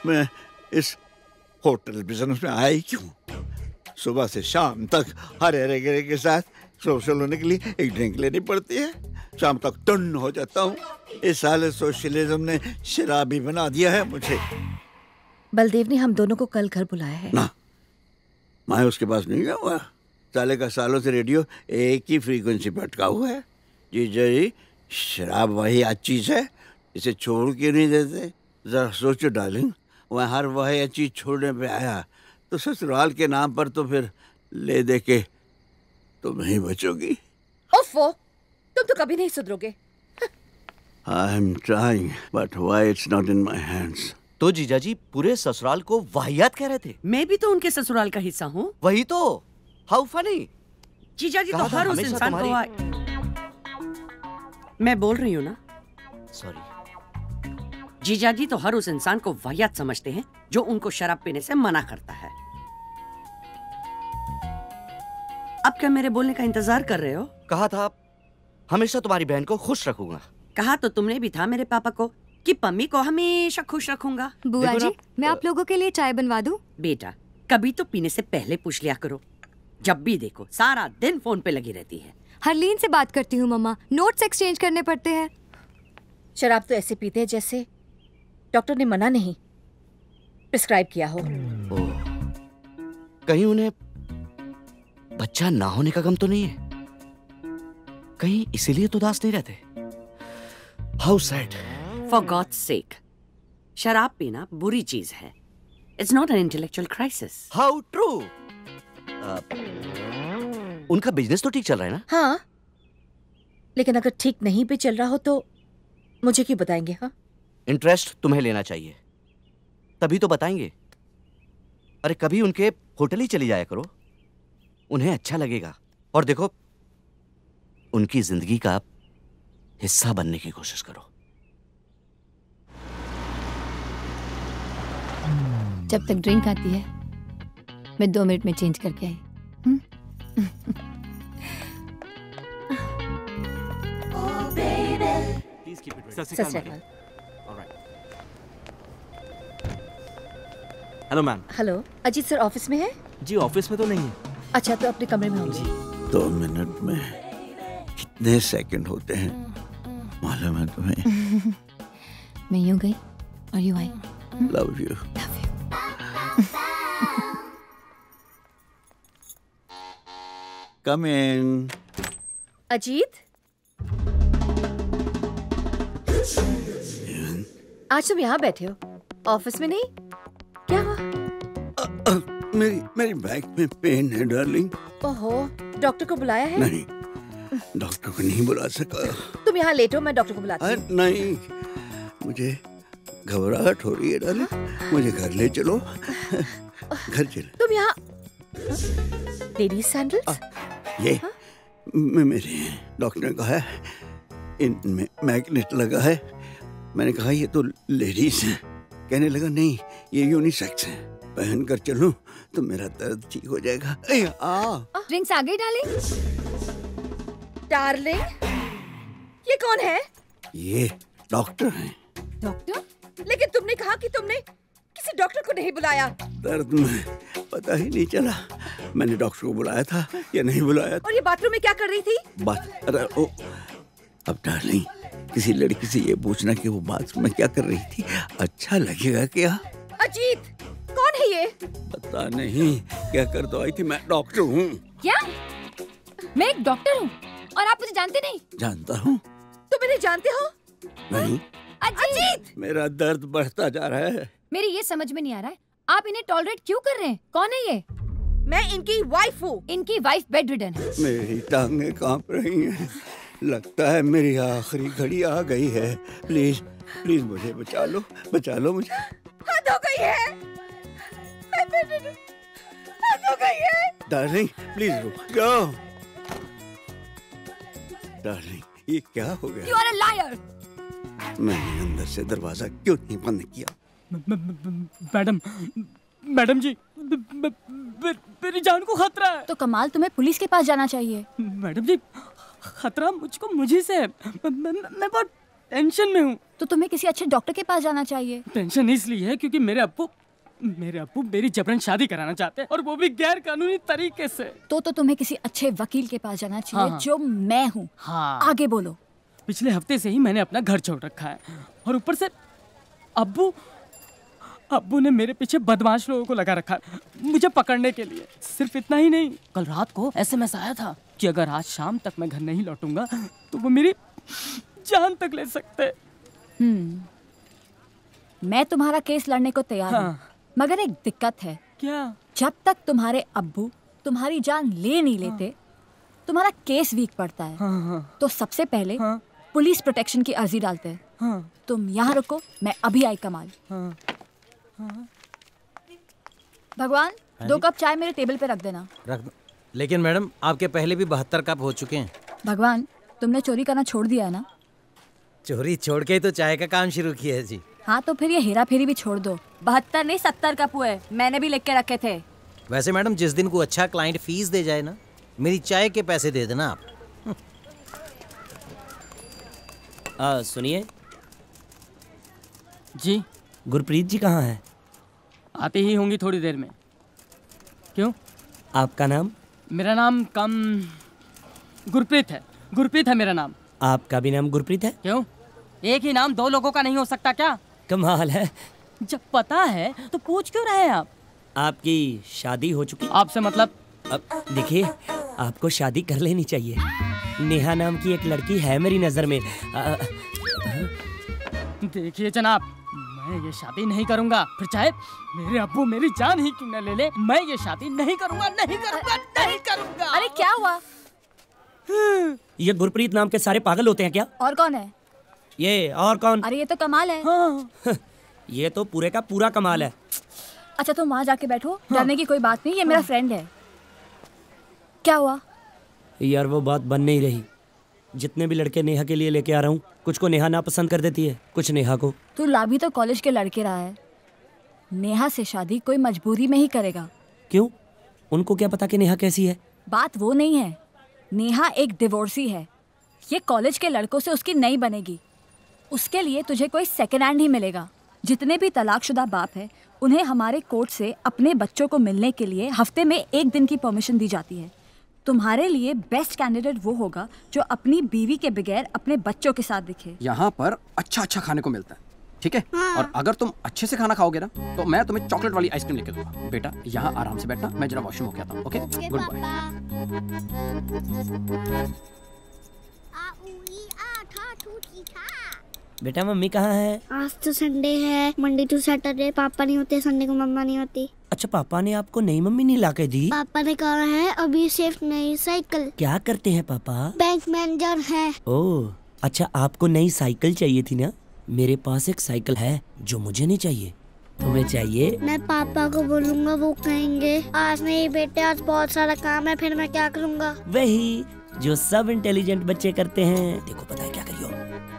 मैं इस होटल बिजनेस में आई क्यों? सुबह से शाम तक हरे गिरे के साथ सोशल होने के लिए एक ड्रिंक लेनी पड़ती है। शाम तक टन हो जाता हूँ। इस साल सोशलिज्म ने शराबी बना दिया है मुझे। बलदेव ने हम दोनों को कल घर बुलाया है ना। मैं उसके पास नहीं गया हुआ। साले का सालों से रेडियो एक ही फ्रीक्वेंसी पर अटका हुआ है। जी, शराब वही अच्छी चीज है, इसे छोड़ के नहीं देते। जरा सोचो डार्लिंग, वह हर वही चीज छोड़ने पे आया तो ससुराल के नाम पर तो फिर ले दे के तुम नहीं बचोगी। ओफो, तुम तो कभी नहीं सुधरोगे। I am trying, but why it's not in my hands? तो जीजाजी पूरे ससुराल को वाहियात कह रहे थे। मैं भी तो उनके ससुराल का हिस्सा हूँ। वही तो, हाउ फनी। जीजाजी तो हर उस इंसान को मैं बोल रही हूँ ना। सॉरी। जीजाजी तो हर उस इंसान को वाहियात समझते हैं जो उनको शराब पीने से मना करता है। अब क्या मेरे बोलने का इंतजार कर रहे हो? कहा था हमेशा तुम्हारी बहन को खुश रखूंगा। कहा तो तुमने भी था मेरे पापा को कि पम्मी को हमेशा खुश रखूंगा। बुआ जी, मैं आप लोगों के लिए चाय बनवा दूं? बेटा, कभी तो पीने से पहले पूछ लिया करो। जब भी देखो सारा दिन फोन पे लगी रहती है। हरलीन से बात करती हूँ मम्मा, नोट्स एक्सचेंज करने पड़ते हैं। शराब तो ऐसे पीते हैं जैसे डॉक्टर ने मना नहीं प्रिस्क्राइब किया हो। कहीं उन्हें बच्चा ना होने का गम तो नहीं है? कहीं इसीलिए तो उदास नहीं रहते? How sad. फॉर गॉड्स सेक, शराब पीना बुरी चीज है। It's not an intellectual crisis. How true. उनका बिजनेस तो ठीक चल रहा है ना? हाँ, लेकिन अगर ठीक नहीं भी चल रहा हो तो मुझे क्यों बताएंगे? हाँ, इंटरेस्ट तुम्हें लेना चाहिए, तभी तो बताएंगे। अरे कभी उनके होटल ही चली जाया करो, उन्हें अच्छा लगेगा। और देखो, उनकी जिंदगी का हिस्सा बनने की कोशिश करो। जब तक ड्रिंक आती है मैं 2 मिनट में चेंज करके आई। Hello ma'am. Hello, Ajit sir office में है? जी ऑफिस में तो नहीं है। अच्छा, तो अपने कमरे में होंगे। 2 मिनट में कितने सेकंड होते हैं मालूम है तुम्हें? मैं यूं गई और यूं आई। Love you. Come in. Ajit, आज तुम यहाँ बैठे हो, ऑफिस में नहीं? क्या हुआ? मेरी बैक में पेन है डार्लिंग। ओहो, डॉक्टर को बुलाया है? नहीं, डॉक्टर को नहीं बुला सका। तुम यहाँ लेटो, मैं डॉक्टर को बुलाती हूँ। नहीं, मुझे घबराहट हो रही है डार्लिंग, मुझे घर ले चलो। घर चलो। तुम यहाँ लेडीज सैंडल्स? ये मेरे हैं। डॉक्टर ने कहा है इनमें मैग्नेट लगा है। मैंने कहा ये तो लेडीज हैं। कहने लगा नहीं, ये यूनिसेक्स है, पहन कर चलूं तो मेरा दर्द ठीक हो जाएगा। ड्रिंक्स आ गई डार्लिंग, ये कौन है? ये डॉक्टर हैं। डॉक्टर? लेकिन तुमने कहा कि तुमने किसी डॉक्टर को नहीं बुलाया। दर्द में पता ही नहीं चला मैंने डॉक्टर को बुलाया था या नहीं बुलाया था। और ये बाथरूम में क्या कर रही थी? अब डार्लिंग, किसी लड़की से ये पूछना कि वो बाथरूम में क्या कर रही थी अच्छा लगेगा क्या? अजीत, कौन है ये? पता नहीं क्या कर तो आई थी। मैं डॉक्टर हूँ। क्या? मैं एक डॉक्टर हूँ और आप मुझे जानते नहीं? जानता हूँ। तुम इन्हें जानते हो? नहीं। अजीत! मेरा दर्द बढ़ता जा रहा है। मेरी ये समझ में नहीं आ रहा है, आप इन्हें टॉलरेट क्यों कर रहे हैं? कौन है ये? मैं इनकी वाइफ हूँ। इनकी वाइफ बेड रिडन है। मेरी टांगें कांप रही हैं। लगता है मेरी आखिरी घड़ी आ गई है। प्लीज प्लीज मुझे बचा लो, बचा लो मुझे। हद हो गई है, हद हो गई है। डार्लिंग प्लीज रुक जाओ। डार्लिंग, ये क्या हो गया? You are a liar. मैंने अंदर से दरवाजा क्यों नहीं बंद किया? मैडम जी, मेरी जान को खतरा है। तो कमाल, तुम्हें पुलिस के पास जाना चाहिए। मैडम जी, खतरा मुझको मुझे से है। मैं बहुत टेंशन में हूँ। तो तुम्हें किसी अच्छे डॉक्टर के पास जाना चाहिए। टेंशन इसलिए है क्योंकि मेरे अब्बू मेरी जबरन शादी कराना चाहते हैं और वो भी गैर कानूनी तरीके से। तो तुम्हें किसी अच्छे वकील के पास जाना चाहिए। हाँ। जो मैं हूँ। हाँ। आगे बोलो। पिछले हफ्ते से ही मैंने अपना घर छोड़ रखा है और ऊपर से अब्बू ने मेरे पीछे बदमाश लोगों को लगा रखा है मुझे पकड़ने के लिए। सिर्फ इतना ही नहीं, कल रात को SMS आया था कि अगर आज शाम तक मैं घर नहीं लौटूंगा तो वो मेरी जान तक ले सकते। मैं तुम्हारा केस लड़ने को तैयार हूँ। मगर एक दिक्कत है। क्या? जब तक तुम्हारे अब्बू तुम्हारी जान ले नहीं लेते तुम्हारा केस वीक पड़ता है। तो सबसे पहले पुलिस प्रोटेक्शन की अर्जी डालते हैं। तुम यहाँ रुको, मैं अभी आई कमाल। भगवान, 2 कप चाय मेरे टेबल पे रख देना। रख दो। लेकिन मैडम, आपके पहले भी 72 कप हो चुके हैं। भगवान, तुमने चोरी करना छोड़ दिया है ना? चोरी छोड़ के ही तो चाय का काम शुरू किया है जी। हाँ, तो फिर ये हेरा फेरी भी छोड़ दो। 72 नहीं 70 कप हुए, मैंने भी लिख के रखे थे। वैसे मैडम, जिस दिन को अच्छा क्लाइंट फीस दे जाए ना, मेरी चाय के पैसे दे देना आप। सुनिए जी। गुरप्रीत जी कहाँ हैं? आती ही होंगी थोड़ी देर में। क्यों? आपका नाम? मेरा नाम गुरप्रीत है। गुरप्रीत है मेरा नाम। आपका भी नाम गुरप्रीत है? क्यों? एक ही नाम 2 लोगों का नहीं हो सकता क्या? कमाल है। जब पता है तो पूछ क्यों रहे हैं आप? आपकी शादी हो चुकी? आपसे मतलब? अब देखिए, आपको शादी कर लेनी चाहिए। नेहा नाम की एक लड़की है मेरी नजर में। देखिए जनाब, मैं ये शादी नहीं करूंगा। फिर चाहे मेरे अब्बू मेरी जान ही क्यों न ले ले, मैं ये शादी नहीं करूंगा, नहीं करूंगा, नहीं करूंगा। अरे क्या हुआ? ये गुरप्रीत नाम के सारे पागल होते हैं क्या? और कौन है? ये और कौन? अरे ये तो कमाल है। हाँ। ये तो पूरे का पूरा कमाल है। अच्छा तुम वहाँ जाके बैठो, डरने की कोई बात नहीं, ये मेरा फ्रेंड है। क्या हुआ? यार वो बात बन नहीं रही। जितने भी लड़के नेहा के लिए लेके आ रहा हूँ, कुछ को नेहा ना पसंद कर देती है, कुछ नेहा को। तू ला भी तो कॉलेज के लड़के रहा है। नेहा से शादी कोई मजबूरी में ही करेगा। क्यों? उनको क्या पता कि नेहा कैसी है? बात वो नहीं है, नेहा एक डिवोर्सी है। ये कॉलेज के लड़कों से उसकी नहीं बनेगी। उसके लिए तुझे कोई सेकेंड हैंड ही मिलेगा। जितने भी तलाकशुदा बाप है, उन्हें हमारे कोर्ट से अपने बच्चों को मिलने के लिए हफ्ते में 1 दिन की परमिशन दी जाती है। तुम्हारे लिए बेस्ट कैंडिडेट वो होगा जो अपनी बीवी के बगैर अपने बच्चों के साथ दिखे। यहाँ पर अच्छा अच्छा खाने को मिलता है, ठीक है? और अगर तुम अच्छे से खाना खाओगे ना, तो मैं तुम्हें चॉकलेट वाली आइसक्रीम लेके दूंगा। बेटा यहाँ आराम से बैठना, मैं जरा वॉशरूम होके आता हूँ। Okay, good bye. बेटा मम्मी कहाँ है? आज तो संडे है, मंडे टू सैटरडे पापा नहीं होते, संडे को मम्मा नहीं होती। अच्छा पापा ने आपको नई मम्मी नहीं ला के दी? पापा ने कहा है अभी सिर्फ नई साइकिल। क्या करते हैं पापा? बैंक मैनेजर है। ओह अच्छा, आपको नई साइकिल चाहिए थी ना? मेरे पास एक साइकिल है जो मुझे नहीं चाहिए, तुम्हें चाहिए? मैं पापा को बोलूँगा, वो कहेंगे आज नहीं बेटे, आज बहुत सारा काम है, फिर मैं क्या करूँगा? वही जो सब इंटेलिजेंट बच्चे करते हैं। देखो पता है क्या करियो,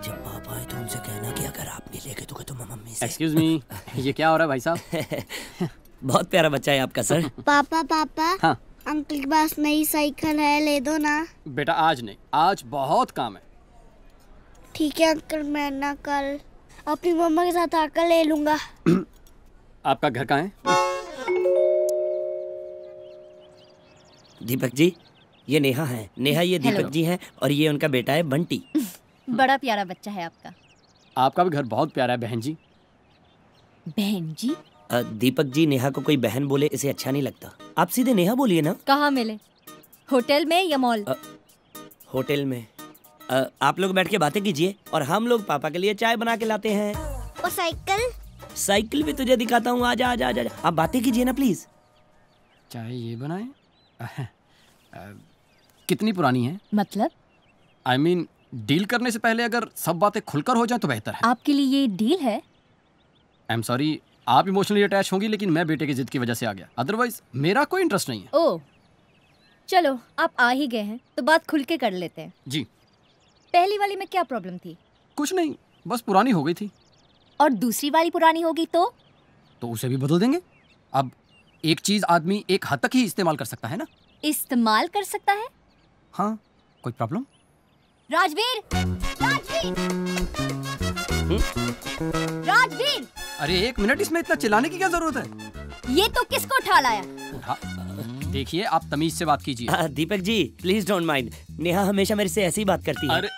जब पापा आए तो उनसे कहना कि अगर आप नहीं लेके दोगे तो मैं मम्मी से। एक्सक्यूज मी, ये क्या हो रहा है भाई साहब? बहुत प्यारा बच्चा है आपका सर। पापा पापा, हाँ अंकल के पास नई साइकिल है, ले दो ना। बेटा आज नहीं, आज बहुत काम है। ठीक है अंकल, मैं ना कल अपनी मम्मा के साथ आकर ले लूंगा। आपका घर कहाँ है? दीपक जी, ये नेहा है। नेहा ये दीपक जी हैं और ये उनका बेटा है बंटी। बड़ा प्यारा बच्चा है आपका। आपका भी घर बहुत प्यारा है बहन जी। बहन जी? दीपक जी, नेहा को कोई बहन बोले इसे अच्छा नहीं लगता। आप सीधे नेहा बोलिए ना। कहाँ मिले, होटल में या मॉल? होटल में। आप लोग बैठ के बातें कीजिए और हम लोग पापा के लिए चाय बना के लाते हैं। और साइकिल? साइकिल भी तुझे दिखाता हूँ, आजा आजा आजा। आप बातें कीजिए ना प्लीज। चाय ये बनाए? कितनी पुरानी है? मतलब? I mean, डील करने से पहले अगर सब बातें खुलकर हो जाए तो बेहतर है। आपके लिए ये डील है? आई एम सॉरी, आप इमोशनली अटैच होंगी, लेकिन मैं बेटे की जिद की वजह से आ गया। अदरवाइज मेरा कोई इंटरेस्ट नहीं है। ओह चलो, आप आ ही गए हैं तो बात खुल के कर लेते हैं। जी। पहली वाली में क्या प्रॉब्लम थी? कुछ नहीं, बस पुरानी हो गई थी। और दूसरी वाली पुरानी होगी तो उसे भी बदल देंगे। अब एक चीज आदमी एक हद तक ही इस्तेमाल कर सकता है ना। इस्तेमाल कर सकता है? हाँ, कोई प्रॉब्लम? राजवीर! राजवीर! राजवीर! अरे एक मिनट, इसमें इतना चिल्लाने की क्या जरूरत है? ये तो किसको उठा लाया? देखिए, आप तमीज से बात कीजिए। Deepak ji please don't mind, Neha हमेशा मेरे से ऐसी बात करती है। अरे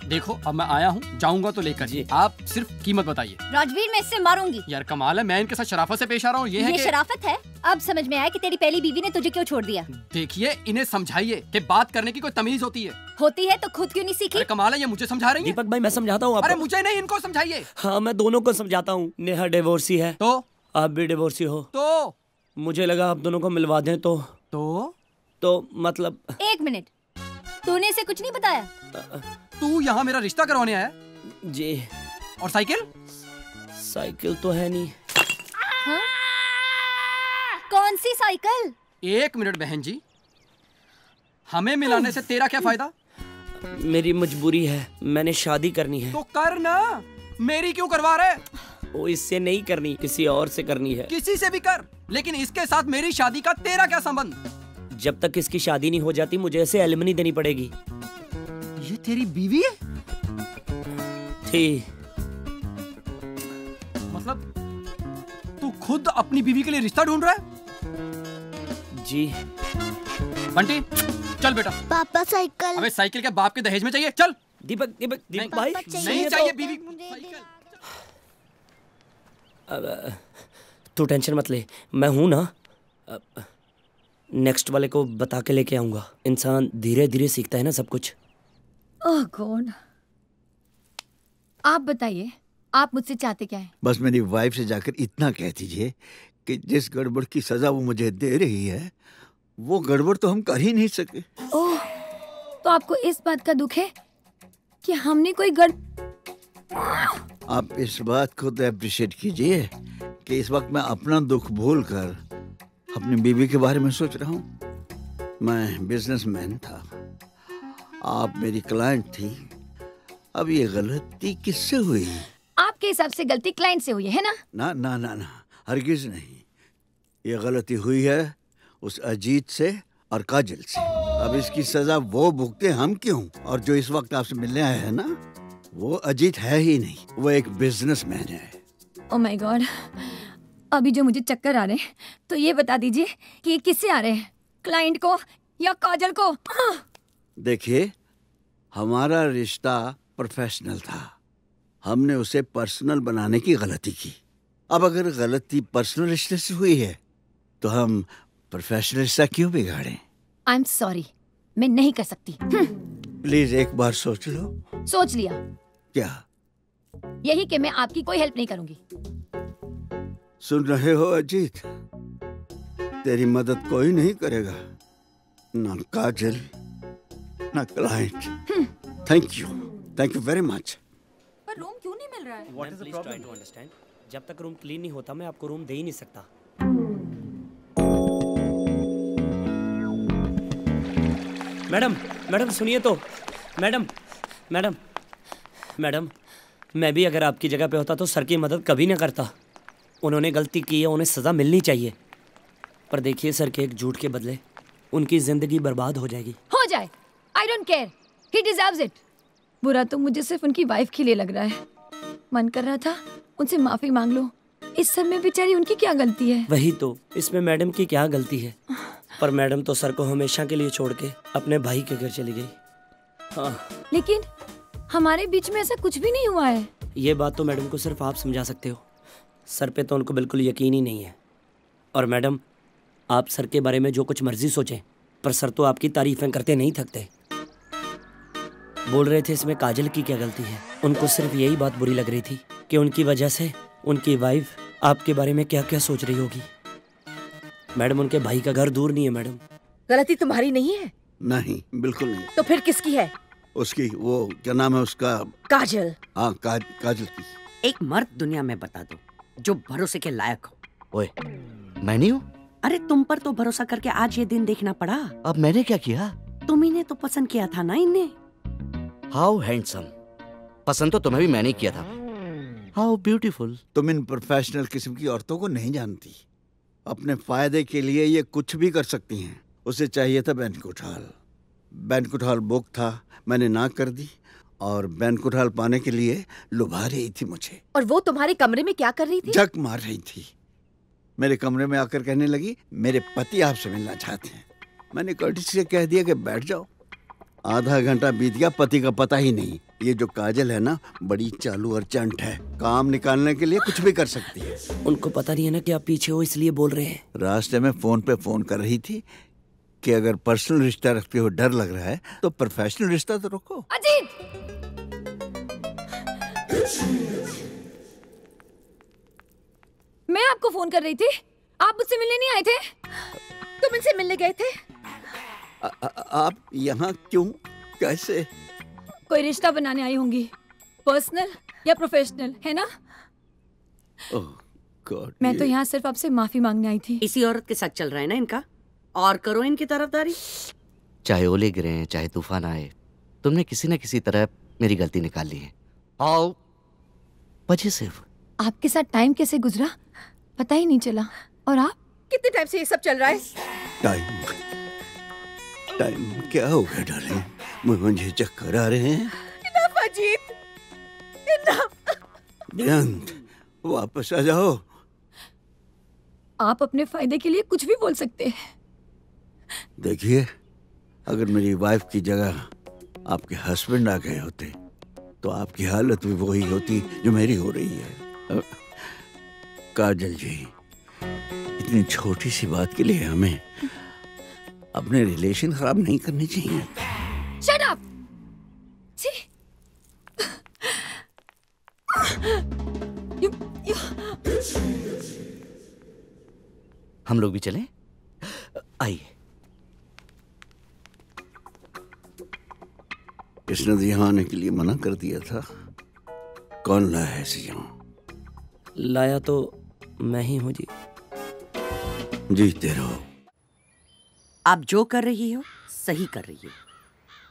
देखो, अब मैं आया हूँ, जाऊंगा तो लेकर जी। आप सिर्फ कीमत बताइए। राजवीर, मैं इससे मारूंगी। यार कमाल है, मैं इनके साथ शराफत से पेश आ रहा हूँ। ये शराफत है? अब समझ में आया कि तेरी पहली बीवी ने तुझे क्यों छोड़ दिया। देखिए, इन्हें समझाइए कि बात करने की कोई तमीज होती है। होती है तो खुद क्यों नहीं सीखी? अरे कमाल है, ये मुझे समझा रही है। दीपक भाई मैं समझाता हूँ आपको। अरे मुझे नहीं, इनको समझाइए। हाँ मैं दोनों को समझाता हूँ। नेहा डिवोर्सी है तो आप भी डिवोर्सी हो तो मुझे लगा आप दोनों को मिलवा दें तो मतलब। एक मिनट, तूने इसे कुछ नहीं बताया? तू यहाँ मेरा रिश्ता करवाने आया? जी। और साइकिल? साइकिल तो है नहीं। हाँ? कौन सी साइकिल? एक मिनट बहन जी, हमें मिलाने से तेरा क्या फायदा? मेरी मजबूरी है, मैंने शादी करनी है। तो कर ना, मेरी क्यों करवा रहे? वो इससे नहीं करनी, किसी और से करनी है। किसी से भी कर, लेकिन इसके साथ मेरी शादी का तेरा क्या संबंध? जब तक इसकी शादी नहीं हो जाती मुझे इसे एलिमनी देनी पड़ेगी। ये तेरी बीवी है? थी। मतलब तू खुद अपनी बीवी के लिए रिश्ता ढूंढ रहा है? जी। बंटी चल बेटा। पापा साइकिल। अबे साइकिल के बाप के दहेज में चाहिए, चल। दीपक भाई नहीं चाहिए बीवी साइकिल। अब तू टेंशन मत ले, मैं हूं ना। नेक्स्ट वाले को बता के लेके आऊंगा। इंसान धीरे धीरे सीखता है ना सब कुछ। ओह गॉड। आप बताइए, आप मुझसे चाहते क्या है? बस मेरी वाइफ से जाकर इतना कह दीजिए कि जिस गड़बड़ की सजा वो मुझे दे रही है वो गड़बड़ तो हम कर ही नहीं सके। ओह, तो आपको इस बात का दुख है कि हमने कोई गड़ आप इस बात को तो अप्रिशिएट कीजिए कि इस वक्त मैं अपना दुख भूल कर अपनी बीवी के बारे में सोच रहा हूँ। मैं बिजनेसमैन था, आप मेरी क्लाइंट थी। अब ये गलती किससे हुई? आपके हिसाब से गलती क्लाइंट से हुई है ना? ना ना ना ना, हरगिज नहीं। ये गलती हुई है उस अजीत से और काजल से। अब इसकी सजा वो भुगते, हम क्यों? और जो इस वक्त आपसे मिलने आया है ना, वो अजीत है ही नहीं, वो एक बिजनेसमैन है। ओह माय गॉड, अभी जो मुझे चक्कर आ रहे हैं, तो ये बता दीजिए कि ये किससे आ रहे हैं, क्लाइंट को या काजल को? देखिए, हमारा रिश्ता प्रोफेशनल था, हमने उसे पर्सनल बनाने की गलती की। अब अगर गलती पर्सनल रिश्ते से हुई है तो हम प्रोफेशनल रिश्ता क्यों बिगाड़ें? आई एम सॉरी, मैं नहीं कर सकती। प्लीज एक बार सोच लो। सोच लिया। क्या? यही कि मैं आपकी कोई हेल्प नहीं करूंगी। सुन रहे हो अजीत, तेरी मदद कोई नहीं करेगा, ना काजल ना client. Thank you very much. पर रूम क्यों नहीं मिल रहा है? What is the problem? Try to understand. जब तक रूम क्लीन नहीं होता मैं आपको रूम दे ही नहीं सकता। मैडम सुनिए तो। मैडम मैं भी अगर आपकी जगह पे होता तो सर की मदद कभी ना करता। उन्होंने गलती की है, उन्हें सज़ा मिलनी चाहिए। पर देखिए सर के एक झूठ के बदले उनकी जिंदगी बर्बाद हो जाएगी। हो जाए, I don't care, he deserves it. बुरा तो मुझे सिर्फ उनकी वाइफ के लिए लग रहा है। मन कर रहा था उनसे माफी मांग लो। इस सब में बेचारी उनकी क्या गलती है? वही तो, इसमें मैडम की क्या गलती है? पर मैडम तो सर को हमेशा के लिए छोड़ के अपने भाई के घर चली गई। हाँ। लेकिन हमारे बीच में ऐसा कुछ भी नहीं हुआ है। ये बात तो मैडम को सिर्फ आप समझा सकते हो, सर पे तो उनको बिल्कुल यकीन ही नहीं है। और मैडम, आप सर के बारे में जो कुछ मर्जी सोचें, पर सर तो आपकी तारीफें करते नहीं थकते। बोल रहे थे इसमें काजल की क्या गलती है? उनको सिर्फ यही बात बुरी लग रही थी कि उनकी वजह से उनकी वाइफ आपके बारे में क्या क्या सोच रही होगी। मैडम, उनके भाई का घर दूर नहीं है मैडम। गलती तुम्हारी नहीं है? नहीं, बिल्कुल नहीं। तो फिर किसकी है? उसकी, वो क्या नाम है उसका? काजल। हाँ, काजल की। एक मर्द दुनिया में बता दो जो भरोसे के लायक हो। ओए, मैं नहीं हूँ? अरे तुम पर तो भरोसा करके आज ये दिन देखना पड़ा। अब मैंने क्या किया? तुम्ही ने तो पसंद किया था ना इन्हें। How handsome. पसंद तो तुम्हें भी मैंने किया था। How beautiful. तुम इन प्रोफेशनल किस्म की औरतों को नहीं जानती। अपने फायदे के लिए ये कुछ भी कर सकती हैं। उसे चाहिए था banquet hall. Banquet hall book था, मैंने ना कर दी और बैंक्वेट हॉल पाने के लिए लुभा रही थी मुझे। और वो तुम्हारे कमरे में क्या कर रही थी? जक मार रही थी। मेरे कमरे में आकर कहने लगी, मेरे पति आपसे मिलना चाहते हैं। मैंने कर्टिसी से कह दिया कि बैठ जाओ। आधा घंटा बीत गया, पति का पता ही नहीं। ये जो काजल है ना, बड़ी चालू और चंट है, काम निकालने के लिए कुछ भी कर सकती है। उनको पता नहीं है ना कि आप पीछे हो, इसलिए बोल रहे हैं। रास्ते में फोन पे फोन कर रही थी कि अगर पर्सनल रिश्ता रखते हो डर लग रहा है तो प्रोफेशनल रिश्ता तो रखो। अजीत! मैं आपको फोन कर रही थी, आप मुझसे मिलने नहीं आए थे? तुम इनसे मिलने गए थे? आप यहाँ क्यों, कैसे? कोई रिश्ता बनाने आई होंगी, पर्सनल या प्रोफेशनल, है ना? ओह गॉड, मैं तो यहाँ सिर्फ आपसे माफी मांगने आई थी। इसी औरत के साथ चल रहा है ना इनका, और करो इनकी तरफदारी। चाहे ओले गिरे, चाहे तूफान आए, तुमने किसी न किसी तरह मेरी गलती निकाल ली है। आओ वजह सिर्फ आपके साथ टाइम कैसे गुजरा पता ही नहीं चला। और आप? कितने टाइम से ये सब चल रहा है? टाइम क्या हो गया डार्लिंग? मुझे चक्कर आ रहे हैं। Enough Ajit, enough. बेअंत, वापस आ जाओ। आप अपने फायदे के लिए कुछ भी बोल सकते हैं। देखिए, अगर मेरी वाइफ की जगह आपके हस्बैंड आ गए होते तो आपकी हालत भी वही होती जो मेरी हो रही है। काजल जी, इतनी छोटी सी बात के लिए हमें अपने रिलेशन खराब नहीं करने चाहिए। Shut up! हम लोग भी चलें? आइए। किसने तो यहाँ आने के लिए मना कर दिया था? कौन लाया है इसे यहाँ? लाया तो मैं ही हूँ जी। जीते रहो। आप जो कर रही हो सही कर रही हो।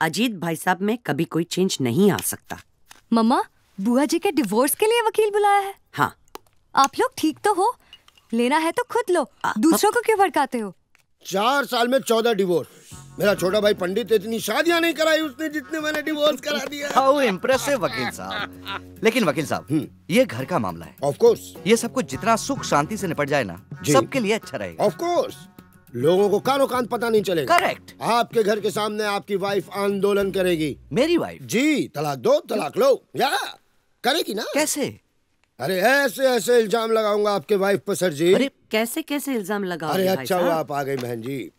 अजीत भाई साहब में कभी कोई चेंज नहीं आ सकता। मम्मा, बुआ जी के डिवोर्स के लिए वकील बुलाया है। हाँ। आप लोग ठीक तो हो? लेना है तो खुद लो, दूसरों को क्यों भड़काते हो? 4 साल में 14 डिवोर्स। मेरा छोटा भाई पंडित इतनी शादियां नहीं कराई उसने जितने मैंने डिवोर्स करा दिया। हाउ इम्प्रेसिव वकील साहब। लेकिन वकील साहब, ये घर का मामला है। Of course. ये सब कुछ जितना सुख शांति से निपट जाए ना, सबके लिए अच्छा रहेगा। Of course. लोगों को कानो कान पता नहीं चलेगा। करेक्ट। आपके घर के सामने आपकी वाइफ आंदोलन करेगी। मेरी वाइफ? जी, तलाक दो, तलाक लो। या करेगी ना? कैसे? अरे ऐसे ऐसे इल्जाम लगाऊंगा आपके वाइफ पर सर जी। अरे कैसे कैसे इल्जाम लगाओगे? अरे अच्छा हुआ आप आ गई बहन जी।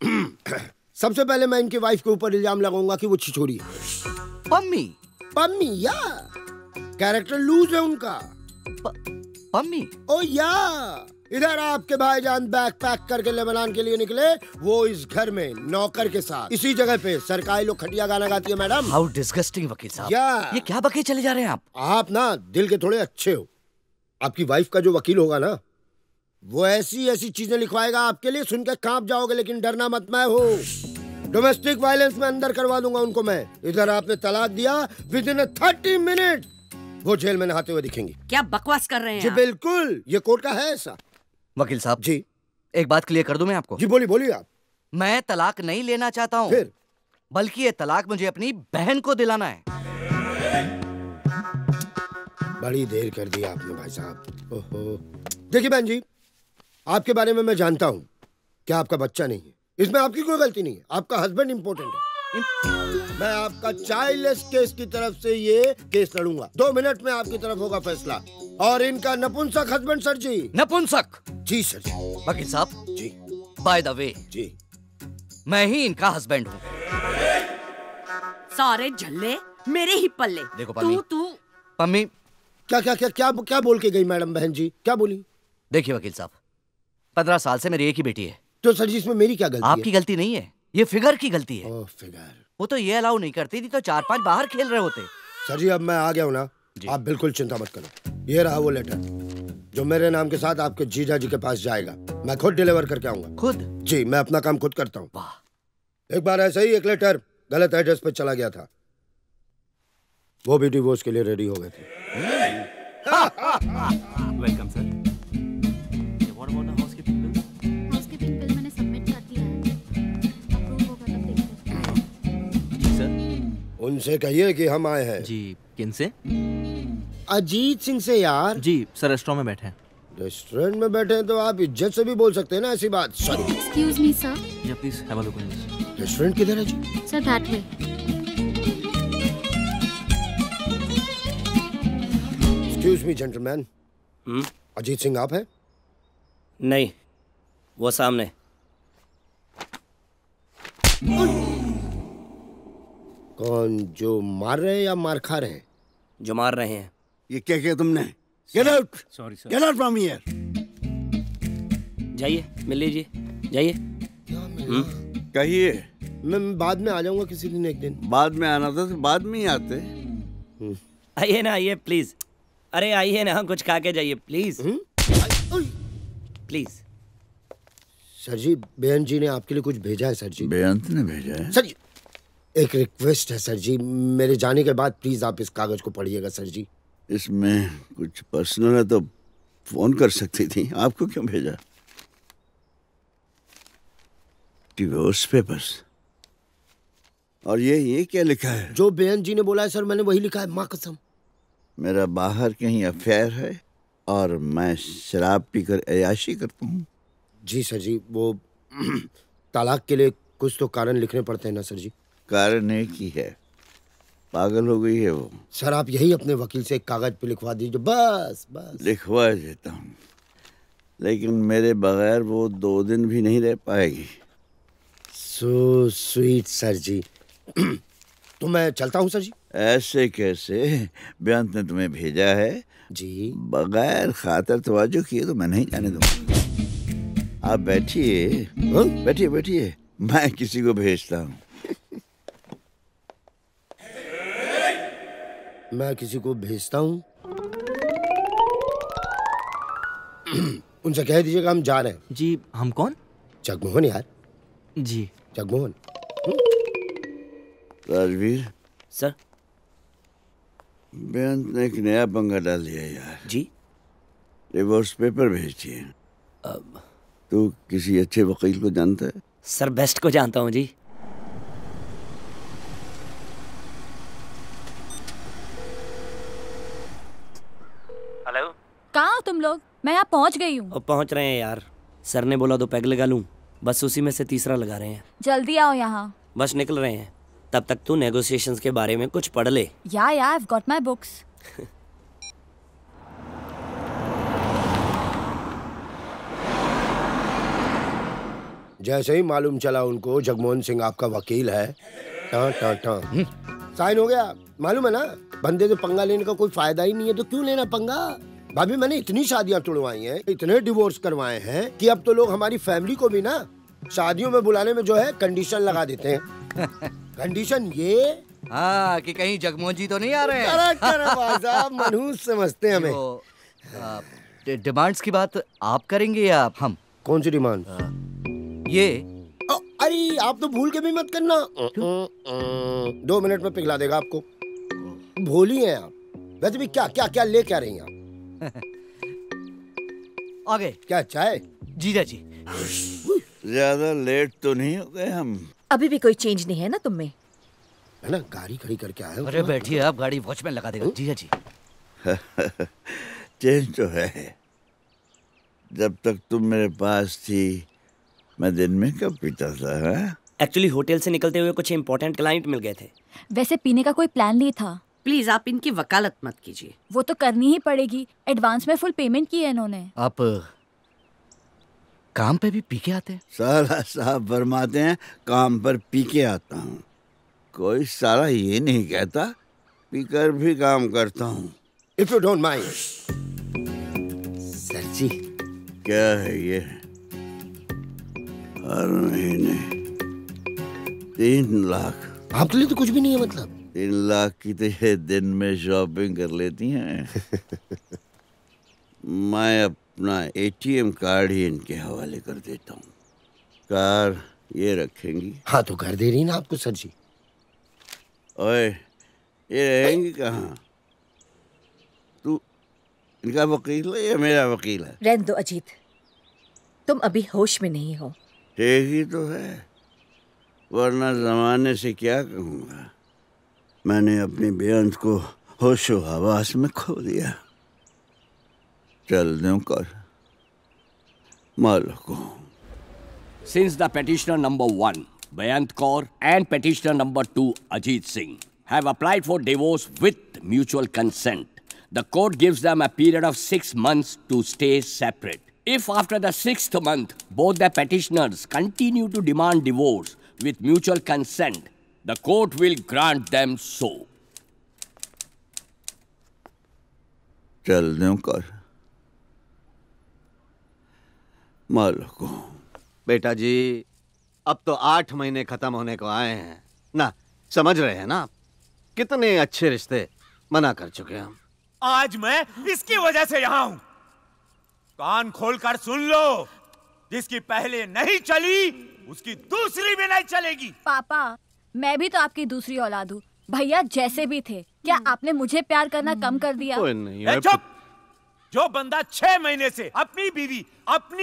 सबसे पहले मैं इनकी वाइफ के ऊपर इल्जाम लगाऊंगा कि वो छिछोरी है। पम्मी? पम्मी या कैरेक्टर लूज है उनका। पम्मी? ओ या इधर आपके भाईजान बैग पैक करके लेबनान के लिए निकले, वो इस घर में नौकर के साथ इसी जगह पे सरकारी लोग खटिया गाना गाती है। मैडम हाउ डिस्गस्टिंग वकील साहब। या ये क्या बके चले जा रहे हैं आप? आप ना दिल के थोड़े अच्छे हो। आपकी वाइफ का जो वकील होगा ना, वो ऐसी ऐसी चीजें लिखवाएगा आपके लिए, सुन के कांप जाओगे। लेकिन डरना मत, मैं हूँ। डोमेस्टिक वायलेंस में अंदर करवा दूंगा उनको मैं। इधर आपने तलाक दिया, विदिन 30 मिनट वो जेल में नहाते हुए दिखेंगी। क्या बकवास कर रहे हैं जी आप? बिल्कुल, ये कोर्ट का है ऐसा। वकील साहब जी, एक बात क्लियर कर दूं मैं आपको। जी बोलिए आप। मैं तलाक नहीं लेना चाहता हूँ, फिर? बल्कि ये तलाक मुझे अपनी बहन को दिलाना है। बड़ी देर कर दी आपने भाई साहब। ओहो। देखिए बहन जी, आपके बारे में मैं जानता हूँ कि आपका बच्चा नहीं है। इसमें आपकी कोई गलती नहीं है, आपका हस्बैंड इम्पोर्टेंट है। मैं आपका चाइल्डलेस केस की तरफ से ये केस लड़ूंगा। 2 मिनट में आपकी तरफ होगा फैसला। और इनका नपुंसक हस्बैंड सर जी। नपुंसक? जी सर जी। वकील साहब जी, बाय द वे जी, मैं ही इनका हस्बैंड हूँ। सारे झल्ले मेरे ही पल्ले। देखो पम्मी, तू पम्मी क्या क्या क्या क्या क्या बोल के गई मैडम? बहन जी क्या बोली? देखिए वकील साहब, 15 साल से मेरी एक ही बेटी है। तो सर जी इसमें मेरी क्या गलती है? आपकी गलती नहीं है, ये फिगर की गलती है। फिगर? वो तो ये अलाउ नहीं करती थी, तो 4-5 बाहर खेल रहे होते। सर जी अब मैं आ गया हूँ ना, आप बिल्कुल चिंता मत करो। ये रहा वो लेटर जो मेरे नाम के साथ आपके जीजा जी के पास जाएगा। मैं खुद डिलीवर करके आऊंगा। खुद? जी, मैं अपना काम खुद करता हूँ। एक बार ऐसे ही एक लेटर गलत एड्रेस पे चला गया था, वो भी डिवोर्स के लिए रेडी हो गए थे। Welcome sir. What about the housekeeping bill? Housekeeping bill मैंने सबमिट कर दिया है। अप्रूव होगा तब देखते हैं। जी सर। उनसे कहिए कि हम आए हैं। जी, किन से? अजीत सिंह से यार। जी सर, रेस्टोरेंट में बैठे हैं। रेस्टोरेंट में बैठे हैं तो आप इज्जत से भी बोल सकते हैं ना ऐसी बात। सॉरी। Excuse me sir. या please have a look on this. Restaurant किधर है जी? Sir that way. Excuse me gentleman. Ajit Singh आप हैं? नहीं, वो सामने। कौन, जो मार रहे हैं या मार खा रहे हैं? जो मार रहे हैं। ये क्या किया तुमने? Get out! Sorry sir. Get out from here! जाइए, मिल लीजिए, जाइए। कहिए। मैं बाद में आ जाऊंगा किसी दिन, एक दिन। बाद में आना था तो बाद में ही आते। आइए ना, आइए प्लीज। अरे आइए ना, कुछ खा के जाइए प्लीज। प्लीज। सर जी, बेअंत जी ने आपके लिए कुछ भेजा है सर जी। बेअंत ने भेजा है? सर जी एक रिक्वेस्ट है सर जी, मेरे जाने के बाद प्लीज आप इस कागज को पढ़िएगा सर जी। इसमें कुछ पर्सनल है तो फोन कर सकती थी, आपको क्यों भेजा? Divorce papers. और ये क्या लिखा है? जो बेअंत जी ने बोला है सर, मैंने वही लिखा है, माँ कसम। मेरा बाहर कहीं अफेयर है और मैं शराब पीकर अय्याशी करता हूँ। जी सर जी, वो तलाक के लिए कुछ तो कारण लिखने पड़ते हैं ना सर जी। कारण एक ही है, पागल हो गई है वो। सर आप यही अपने वकील से एक कागज पे लिखवा दीजिए, बस बस। लिखवा देता हूँ, लेकिन मेरे बगैर वो 2 दिन भी नहीं रह पाएगी। सो स्वीट सर जी। तो मैं चलता हूँ सर जी। ऐसे कैसे? बेअंत ने तुम्हें भेजा है जी, बगैर खातर तवज्जो किए तो मैं नहीं जाने दूंगा। आप बैठिए, बैठिए बैठिए, मैं किसी को भेजता हूँ। मैं किसी को भेजता हूँ। उनसे कह दीजिएगा हम जा रहे हैं। जी हम कौन? जगमोहन यार। जी जगमोहन। राजवीर सर। बेअंत ने एक नया पंगा डाल दिया यार। जी। डिवोर्स पेपर भेज दिए। तू किसी अच्छे वकील को जानता है? सर बेस्ट को जानता हूँ जी। हेलो। कहाँ हो तुम लोग? मैं यहाँ पहुँच गई हूँ। अब पहुँच रहे हैं यार। सर ने बोला 2 पैग लगा लूँ, बस उसी में से तीसरा लगा रहे हैं। जल्दी आओ यहाँ। बस निकल रहे हैं। तब तक तू नेगोशिएशंस के बारे में कुछ पढ़ ले। या I've got my books. जैसे ही मालूम चला उनको जगमोहन सिंह आपका वकील है, टां टां टां साइन हो गया। मालूम है ना, बंदे से पंगा लेने का कोई फायदा ही नहीं है, तो क्यों लेना पंगा। भाभी मैंने इतनी शादियां तोड़वाई हैं, इतने डिवोर्स करवाए हैं कि अब तो लोग हमारी फैमिली को भी ना शादियों में बुलाने में जो है कंडीशन लगा देते हैं। कंडीशन ये हाँ कि कहीं जगमोहन जी तो नहीं आ रहे हैं। करेक्ट भाई साहब, मनहूस समझते हैं हमें। डिमांड्स की बात आप करेंगे या हम? कौन सी डिमांड? ये अरे आप तो भूल के भी मत करना। 2 मिनट में पिघला देगा आपको। भोली हैं आप। वैसे भी क्या क्या क्या ले क्या रही हैं आप? आगे क्या चाय? जीजा जी ज्यादा लेट तो नहीं हो गए हम? अभी भी कोई चेंज नहीं है ना तुम में? है ना, गाड़ी खड़ी करके आए हो। अरे बैठिए आप, गाड़ी वॉचमैन लगा देगा। जीजा जी चेंज तो है। जब तक तुम मेरे पास थी मैं दिन में कब पीता था? एक्चुअली होटल से निकलते हुए कुछ इम्पोर्टेंट क्लाइंट मिल गए थे। वैसे पीने का कोई प्लान नहीं था। प्लीज आप इनकी वकालत मत कीजिए। वो तो करनी ही पड़ेगी, एडवांस में फुल पेमेंट की है इन्होंने। आप काम पे भी पी के आते हैं? साला साहब फरमाते हैं काम पर पी के आता हूँ। कोई साला ये नहीं कहता पीकर भी काम करता हूँ। If you don't mind. Sir ji क्या है ये? हर महीने 3 लाख। आपके लिए तो कुछ भी नहीं है। मतलब 3 लाख की तो ये दिन में शॉपिंग कर लेती हैं। मैं अपना ATM कार्ड ही इनके हवाले कर देता हूँ। कार ये रखेंगी। हाँ तो घर दे रही ना आपको सर जी। ओए ये रहेंगी कहाँ? तू इनका वकील है या मेरा वकील है? रहने दो अजीत, तुम अभी होश में नहीं हो। ठीक ही तो है, वरना जमाने से क्या कहूँगा। मैंने अपनी बेअंत को होशो हवास में खो दिया। चल दूं कर मालूम को। Since the petitioner number 1, Bayant Kaur, and petitioner number 2, Ajit Singh, have applied for divorce with mutual consent, the court gives them a period of 6 months to stay separate. If after the 6th month, both the petitioners continue to demand divorce with mutual consent, the court will grant them so. चल दूं कर मालूम को। बेटा जी अब तो 8 महीने खत्म होने को आए हैं ना, समझ रहे हैं ना आप? कितने अच्छे रिश्ते मना कर चुके हैं हम। आज मैं इसकी वजह से यहाँ हूँ। कान खोलकर सुन लो, जिसकी पहले नहीं चली उसकी दूसरी भी नहीं चलेगी। पापा मैं भी तो आपकी दूसरी औलाद हूँ। भैया जैसे भी थे, क्या आपने मुझे प्यार करना कम कर दिया? चुप! जो बंदा 6 महीने से अपनी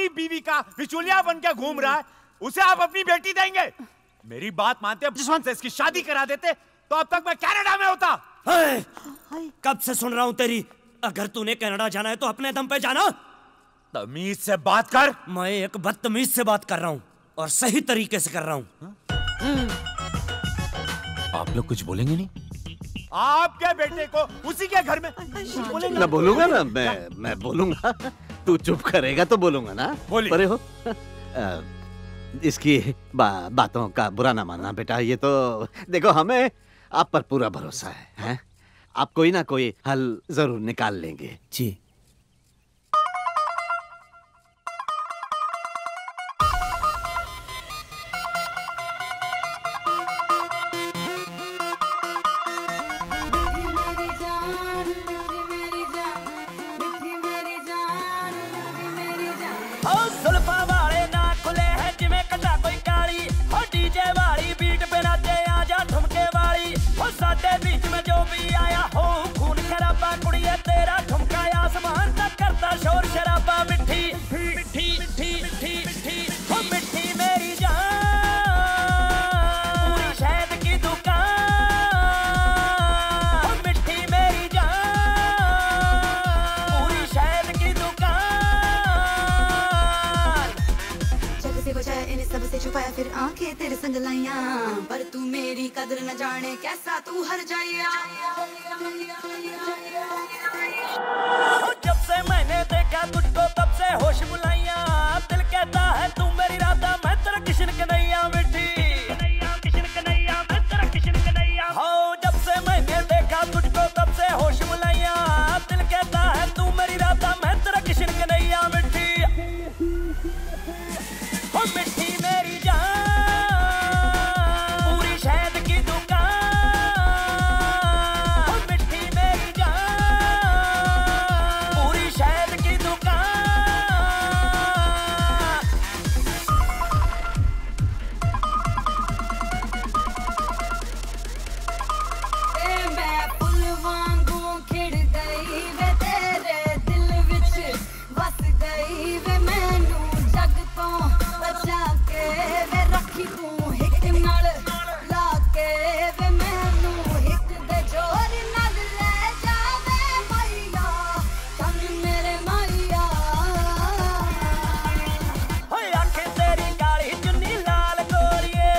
बीवी का बिचौलिया बन के घूम रहा है, उसे आप अपनी बेटी देंगे? मेरी बात मानते जसवंत से इसकी शादी करा देते तो अब तक मैं कनाडा में होता। कब से सुन रहा हूँ तेरी। अगर तूने कनाडा जाना है तो अपने दम पे जाना। तमीज से बात कर। मैं एक बदतमीज से बात कर रहा हूँ और सही तरीके से कर रहा हूँ। आप लोग कुछ बोलेंगे नहीं? आपके बेटे को उसी के घर में मैं बोलूंगा ना, मैं बोलूंगा। तू चुप करेगा तो बोलूंगा ना। परे हो इसकी बातों का बुरा ना मानना बेटा। ये तो देखो हमें आप पर पूरा भरोसा है? आप कोई ना कोई हल जरूर निकाल लेंगे। जी शोर शराबा मिठी मिठी मिठी मिठी मिठी ओ मिठी मेरी जान पूरी शहद की दुकान ओ मिठी मेरी जान पूरी शहद की दुकान जग से बचाया इन्हें सबसे छुपाया फिर आंखें तेरे संग लाइया पर तू मेरी कदर न जाने कैसा तू हर जाइया जब से मैंने देखा तुझको तब से होश बुलाइया दिल कहता है तू मेरी राधा मैं तेरा किशन कन्हैया मिठी किशन कन्हैया मैं तेरा किशन कन्हैया हो जब से मैंने देखा तुझको तब से होश बुलाइया दिल कहता है तू मेरी राधा मैं तेरा किशन कन्हैया मिठी ओ मिठी मेरी जान पूरी शहद की दुकान ओ मिठी मेरी जान पूरी शहद की दुकान ए मैं फुल वांगू खिड़ गई वे तेरे दिल विच बस गई वे मैनू जग तो बचा के वे रखी तू हिक नाल ला के वे मैनू हिक दे जोर नाल ले जावे मैया कन मेरे मैया होए आंखें तेरी काली चुन्नी लाल गोरिए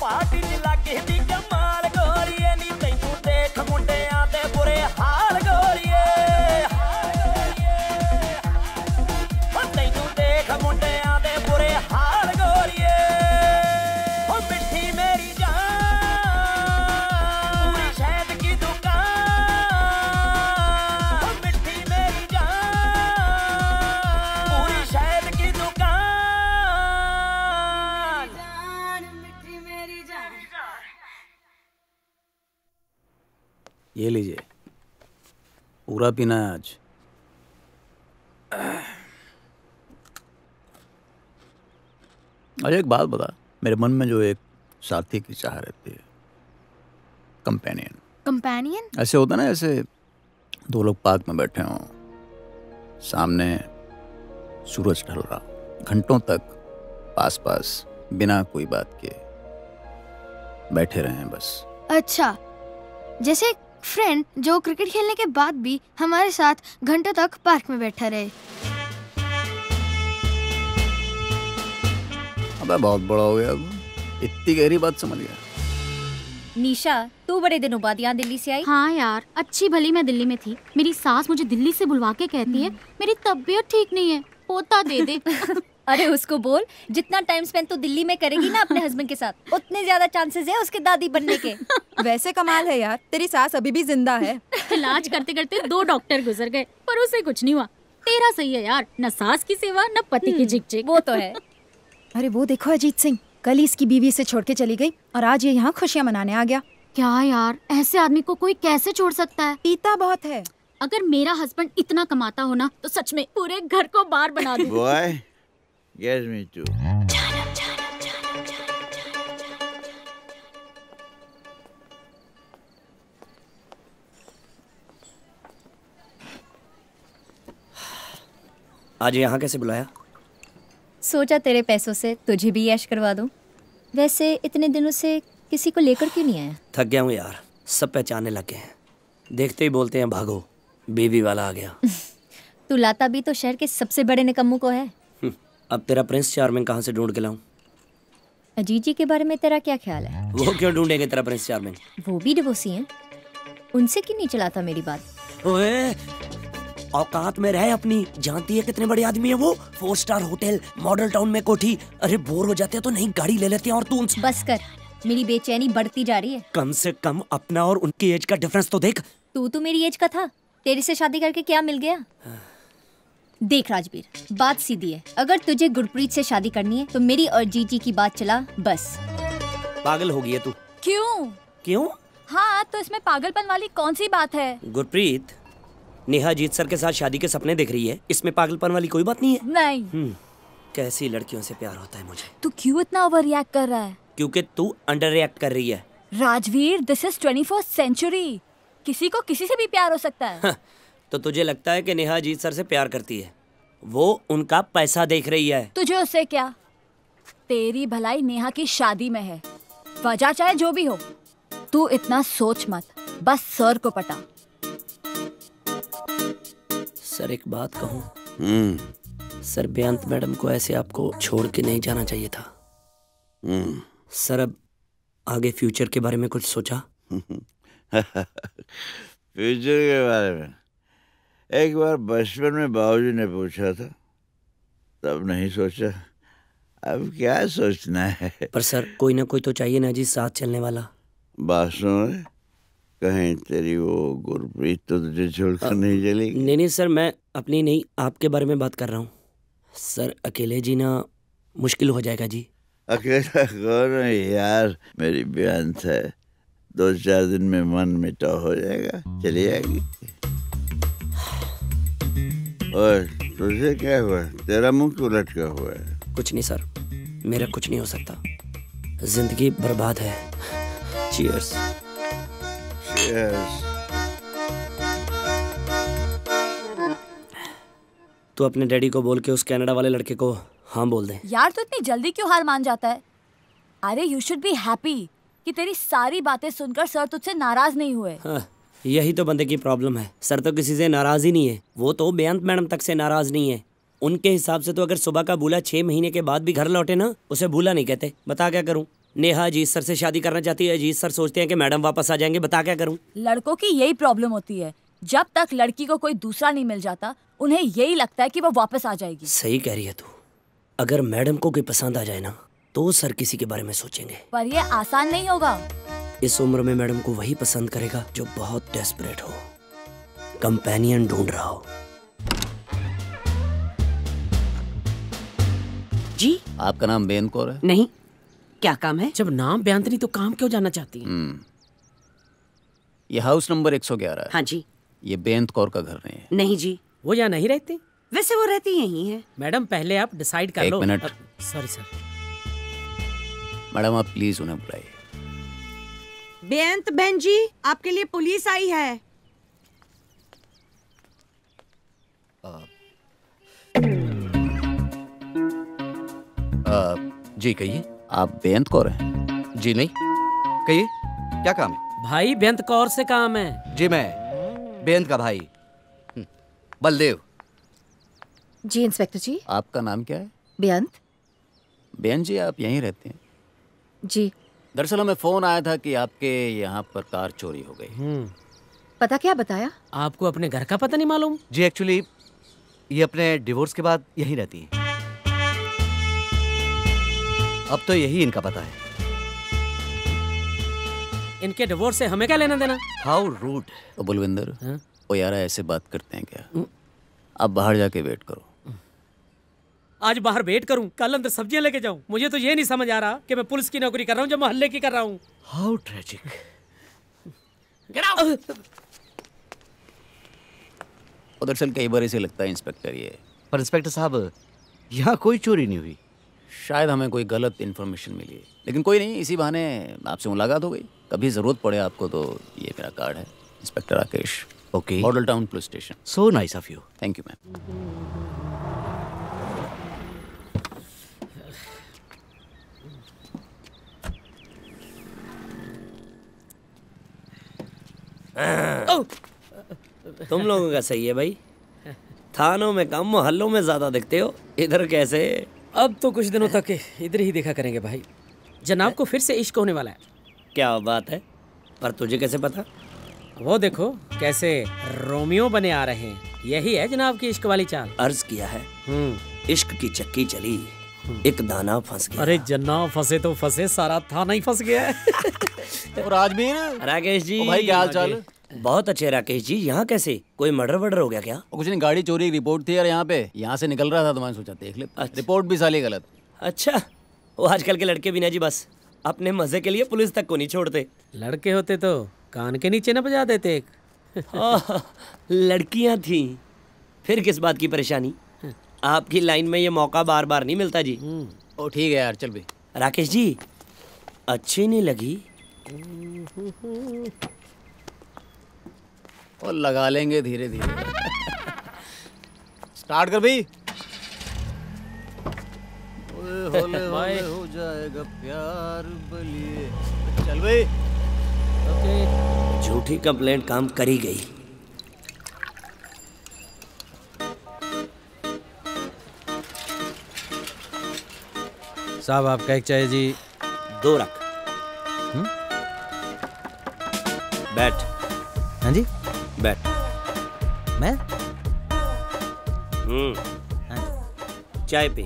पार्टी च लागे दी कमाल गोरिए नी तैनू देख मुंडियां दे बुरे हाल गोरिए हो तैनू देख मुंडियां दे बुरे हाल गोरिए हो मिठी मेरी जान पूरी शहद की दुकान हो मिठी मेरी जान पूरी शहद की दुकान जान मिठी मेरी जान ये लीजिए, पूरा पीना है आज। अच्छा एक बात बता, मेरे मन में जो एक साथी की चाह रहती है, कंपेनियन। कंपेनियन? ऐसे होता ना, ऐसे दो लोग पार्क में बैठे हों, सामने सूरज ढल रहा, घंटों तक पास पास बिना कोई बात के बैठे रहें बस। अच्छा, जैसे एक फ्रेंड जो क्रिकेट खेलने के बाद भी हमारे साथ घंटों तक पार्क में बैठा रहे। अबे बहुत बड़ा हो गया अब, इतनी गहरी बात समझ गया। निशा, तू बड़े दिनों बाद यहाँ दिल्ली से आई? हाँ यार, अच्छी भली मैं दिल्ली में थी। मेरी सास मुझे दिल्ली से बुलवा के कहती है मेरी तबीयत ठीक नहीं है, पोता दे दे। अरे उसको बोल, जितना टाइम स्पेंड तू दिल्ली में करेगी ना अपने हस्बैंड के साथ, उतने ज्यादा चांसेस है उसके दादी बनने के। वैसे कमाल है यार, तेरी सास अभी भी जिंदा है। इलाज करते करते 2 डॉक्टर गुजर गए पर उसे कुछ नहीं हुआ। तेरा सही है यार, न सास की सेवा न पति की झिकझिक। वो तो है। अरे वो देखो अजीत सिंह, कल ही इसकी बीवी से छोड़ के चली गई और आज ये यहाँ खुशियाँ मनाने आ गया। क्या यार, ऐसे आदमी को कोई कैसे छोड़ सकता है? पीता बहुत है। अगर मेरा हस्बैंड इतना कमाता हो ना तो सच में पूरे घर को बार बना दूं। Boy, get me too. आज यहाँ कैसे बुलाया? सोचा तेरे पैसों से तुझे भी ऐश करवा दूं। वैसे इतने दिनों से किसी को लेकर क्यों नहीं आया? थक गया हूँ यार, सब पहचानने लगे हैं, देखते ही बोलते हैं भागो, बेबी वाला आ गया। तू लाता भी तो शहर के सबसे बड़े निकम्मों को है। अब तेरा प्रिंस चार्मिंग कहाँ से ढूंढ के लाऊं? अजीत जी के बारे में तेरा क्या ख्याल है? वो क्यों ढूंढेंगे तेरा प्रिंस चार्मिंग? वो भी डिवोर्सी हैं, उनसे क्यों नहीं चलाता मेरी बात? ओए, औकात में रहे अपनी, जानती है कितने बड़े आदमी है वो? 4 स्टार होटल, मॉडल टाउन में कोठी। अरे बोर हो जाते हैं तो नई गाड़ी ले लेते हैं और तू उनसे। बस कर, मेरी बेचैनी बढ़ती जा रही है। कम से कम अपना और उनकी एज का डिफरेंस तो देख। तू तो मेरी एज का था, तेरे से शादी करके क्या मिल गया? देख राजवीर, बात सीधी है, अगर तुझे गुरप्रीत से शादी करनी है तो मेरी और जीजी की बात चला बस। पागल हो गई है तू। क्यों? क्यों? हाँ, तो इसमें पागलपन वाली कौन सी बात है? गुरप्रीत, नेहा अजीत सर के साथ शादी के सपने देख रही है, इसमें पागलपन वाली कोई बात नहीं है। नहीं। कैसी लड़कियों से प्यार होता है मुझे। तू क्यों इतना ओवर रिएक्ट कर रहा है? क्योंकि तू अंडर रिएक्ट कर रही है। Rajveer, this is 21st century, किसी को किसी से भी प्यार हो सकता है। तो तुझे लगता है कि नेहा अजीत सर से प्यार करती है? वो उनका पैसा देख रही है। तुझे उससे क्या? तेरी भलाई नेहा की शादी में है, वजह चाहे जो भी हो। तू इतना सोच मत, बस सर को पटा। सर एक बात कहूँ? सर बेअंत मैडम को ऐसे आपको छोड़ के नहीं जाना चाहिए था। सर अब आगे फ्यूचर के बारे में कुछ सोचा? फ्यूचर के बारे में एक बार बचपन में बाबूजी ने पूछा था, तब नहीं सोचा, अब क्या सोचना है। पर सर कोई ना कोई तो चाहिए ना जी साथ चलने वाला। बात सुन, कहीं तेरी वो गुरप्रीत तो तुझे छोड़कर नहीं चलेगी? नहीं सर, मैं अपनी नहीं आपके बारे में बात कर रहा हूँ। सर अकेले जीना मुश्किल हो जाएगा जी। अकेला कौन है यार, मेरी बेअंत है, 2-4 दिन में मन मिटाव हो जाएगा, चली जाएगी। और तुझे क्या हुआ, तेरा मुंह क्यों लटका हुआ है? कुछ नहीं सर, मेरा कुछ नहीं हो सकता, जिंदगी बर्बाद है। चीयर्स। चीयर्स। तू अपने डैडी को बोल के उस कनाडा वाले लड़के को हाँ बोल दे। यार तो इतनी जल्दी क्यों हार मान जाता है? अरे यू शुड बी हैप्पी कि तेरी सारी बातें सुनकर सर तुझसे नाराज नहीं हुए। हाँ, यही तो बंदे की प्रॉब्लम है। सर तो किसी से नाराज ही नहीं है, वो तो बेअंत मैडम तक से नाराज नहीं है। उनके हिसाब से तो अगर सुबह का बूला 6 महीने के बाद भी घर लौटे ना, उसे बूला नहीं कहते। बता क्या करूं? नेहा अजीत सर से शादी करना चाहती है, अजीत सर सोचते हैं कि मैडम वापस आ जाएंगे। बता क्या करूं? लड़कों की यही प्रॉब्लम होती है, जब तक लड़की को कोई दूसरा नहीं मिल जाता उन्हें यही लगता है कि वो वापस आ जाएगी। सही कह रही है तू। अगर मैडम को कोई पसंद आ जाए ना, तो सर किसी के बारे में सोचेंगे। पर ये आसान नहीं होगा। इस उम्र में मैडम को वही पसंद करेगा जो बहुत डेस्परेट हो, कंपेनियन ढूंढ रहा हो। जी आपका नाम बेअंत कौर है? नहीं, क्या काम है? जब नाम बेअंत नहीं तो काम क्यों जानना चाहती है? ये हाउस नंबर 111 है। हाँ जी। ये बेअंत कौर का घर नहीं है? नहीं जी। वो यहाँ नहीं रहती? वैसे वो रहती यहीं है। मैडम पहले आप डिसाइड कर लो। 1 मिनट। Sorry sir. मैडम आप प्लीज उन्हें बुलाइए। बेअंत बहन जी, आपके लिए पुलिस आई है। जी कहिए। आप बेअंत कौर हैं? जी नहीं, कहिए क्या काम है? भाई बेअंत कौर से काम है। जी मैं बेअंत का भाई बलदेव। जी इंस्पेक्टर जी। आपका नाम क्या है? बेअंत। बेअंत जी आप यहीं रहते हैं? जी। दरअसल हमें फोन आया था कि आपके यहाँ पर कार चोरी हो गई। पता क्या बताया? आपको अपने घर का पता नहीं मालूम? जी एक्चुअली ये अपने डिवोर्स के बाद यहीं रहती है। अब तो यही इनका पता है। इनके डिवोर्स से हमें क्या लेना देना? How rude. तो बुलविंदर, वो यार ऐसे बात करते हैं क्या? आप बाहर जाके वेट करो। आज बाहर वेट करूं, कल अंदर सब्जियां लेके जाऊं। मुझे तो ये नहीं समझ आ रहा कि मैं पुलिस की नौकरी कर रहा हूं जब मोहल्ले की कर रहा हूं। How tragic. दरअसल कई बार ऐसे लगता है इंस्पेक्टर ये। पर इंस्पेक्टर साहब यहाँ कोई चोरी नहीं हुई। शायद हमें कोई गलत इन्फॉर्मेशन मिली, लेकिन कोई नहीं, इसी बहाने आपसे मुलाकात हो गई। कभी जरूरत पड़े आपको तो ये मेरा कार्ड है। Inspector Rakesh, okay, model town police station. So nice of you. Thank you ma'am. तुम लोगों का सही है भाई, थानों में कम मोहल्लों में ज्यादा दिखते हो। इधर कैसे? अब तो कुछ दिनों तक इधर ही देखा करेंगे भाई। जनाब को फिर से इश्क होने वाला है। क्या बात है? पर तुझे कैसे पता? वो देखो कैसे रोमियो बने आ रहे हैं। यही है जनाब की इश्क वाली चाल। अर्ज किया है, इश्क की चक्की चली, एक दाना फंस गया। अरे जनाब फंसे तो फंसे, सारा थाना ही फंस गया है। और राजवीर, राकेश जी। भाई क्या हाल चाल? बहुत अच्छे राकेश जी। यहाँ कैसे? कोई मर्डर वर्डर हो गया क्या? कुछ नहीं, गाड़ी चोरी की रिपोर्ट थी यार यहाँ पे। यहाँ से निकल रहा था तो मैंने सोचा देख ले। रिपोर्ट भी साली गलत। अच्छा, वो आजकल के लड़के भी ना जी बस अपने मजे के लिए पुलिस तक को नहीं छोड़ते। लड़के होते तो कान के नीचे न बजा देते एक। लड़कियां थी, फिर किस बात की परेशानी? आपकी लाइन में ये मौका बार बार नहीं मिलता जी। ओ ठीक है यार, चल भी। राकेश जी अच्छी नहीं लगी? और लगा लेंगे धीरे धीरे। स्टार्ट कर भाई। होले होले हो जाएगा प्यार बलिए। चल भाई। झूठी कंप्लेंट काम करी गई। साहब आपका एक चाहिए जी। 2 रख। बैठ। हाँ जी बैठ। मैं चाय पी।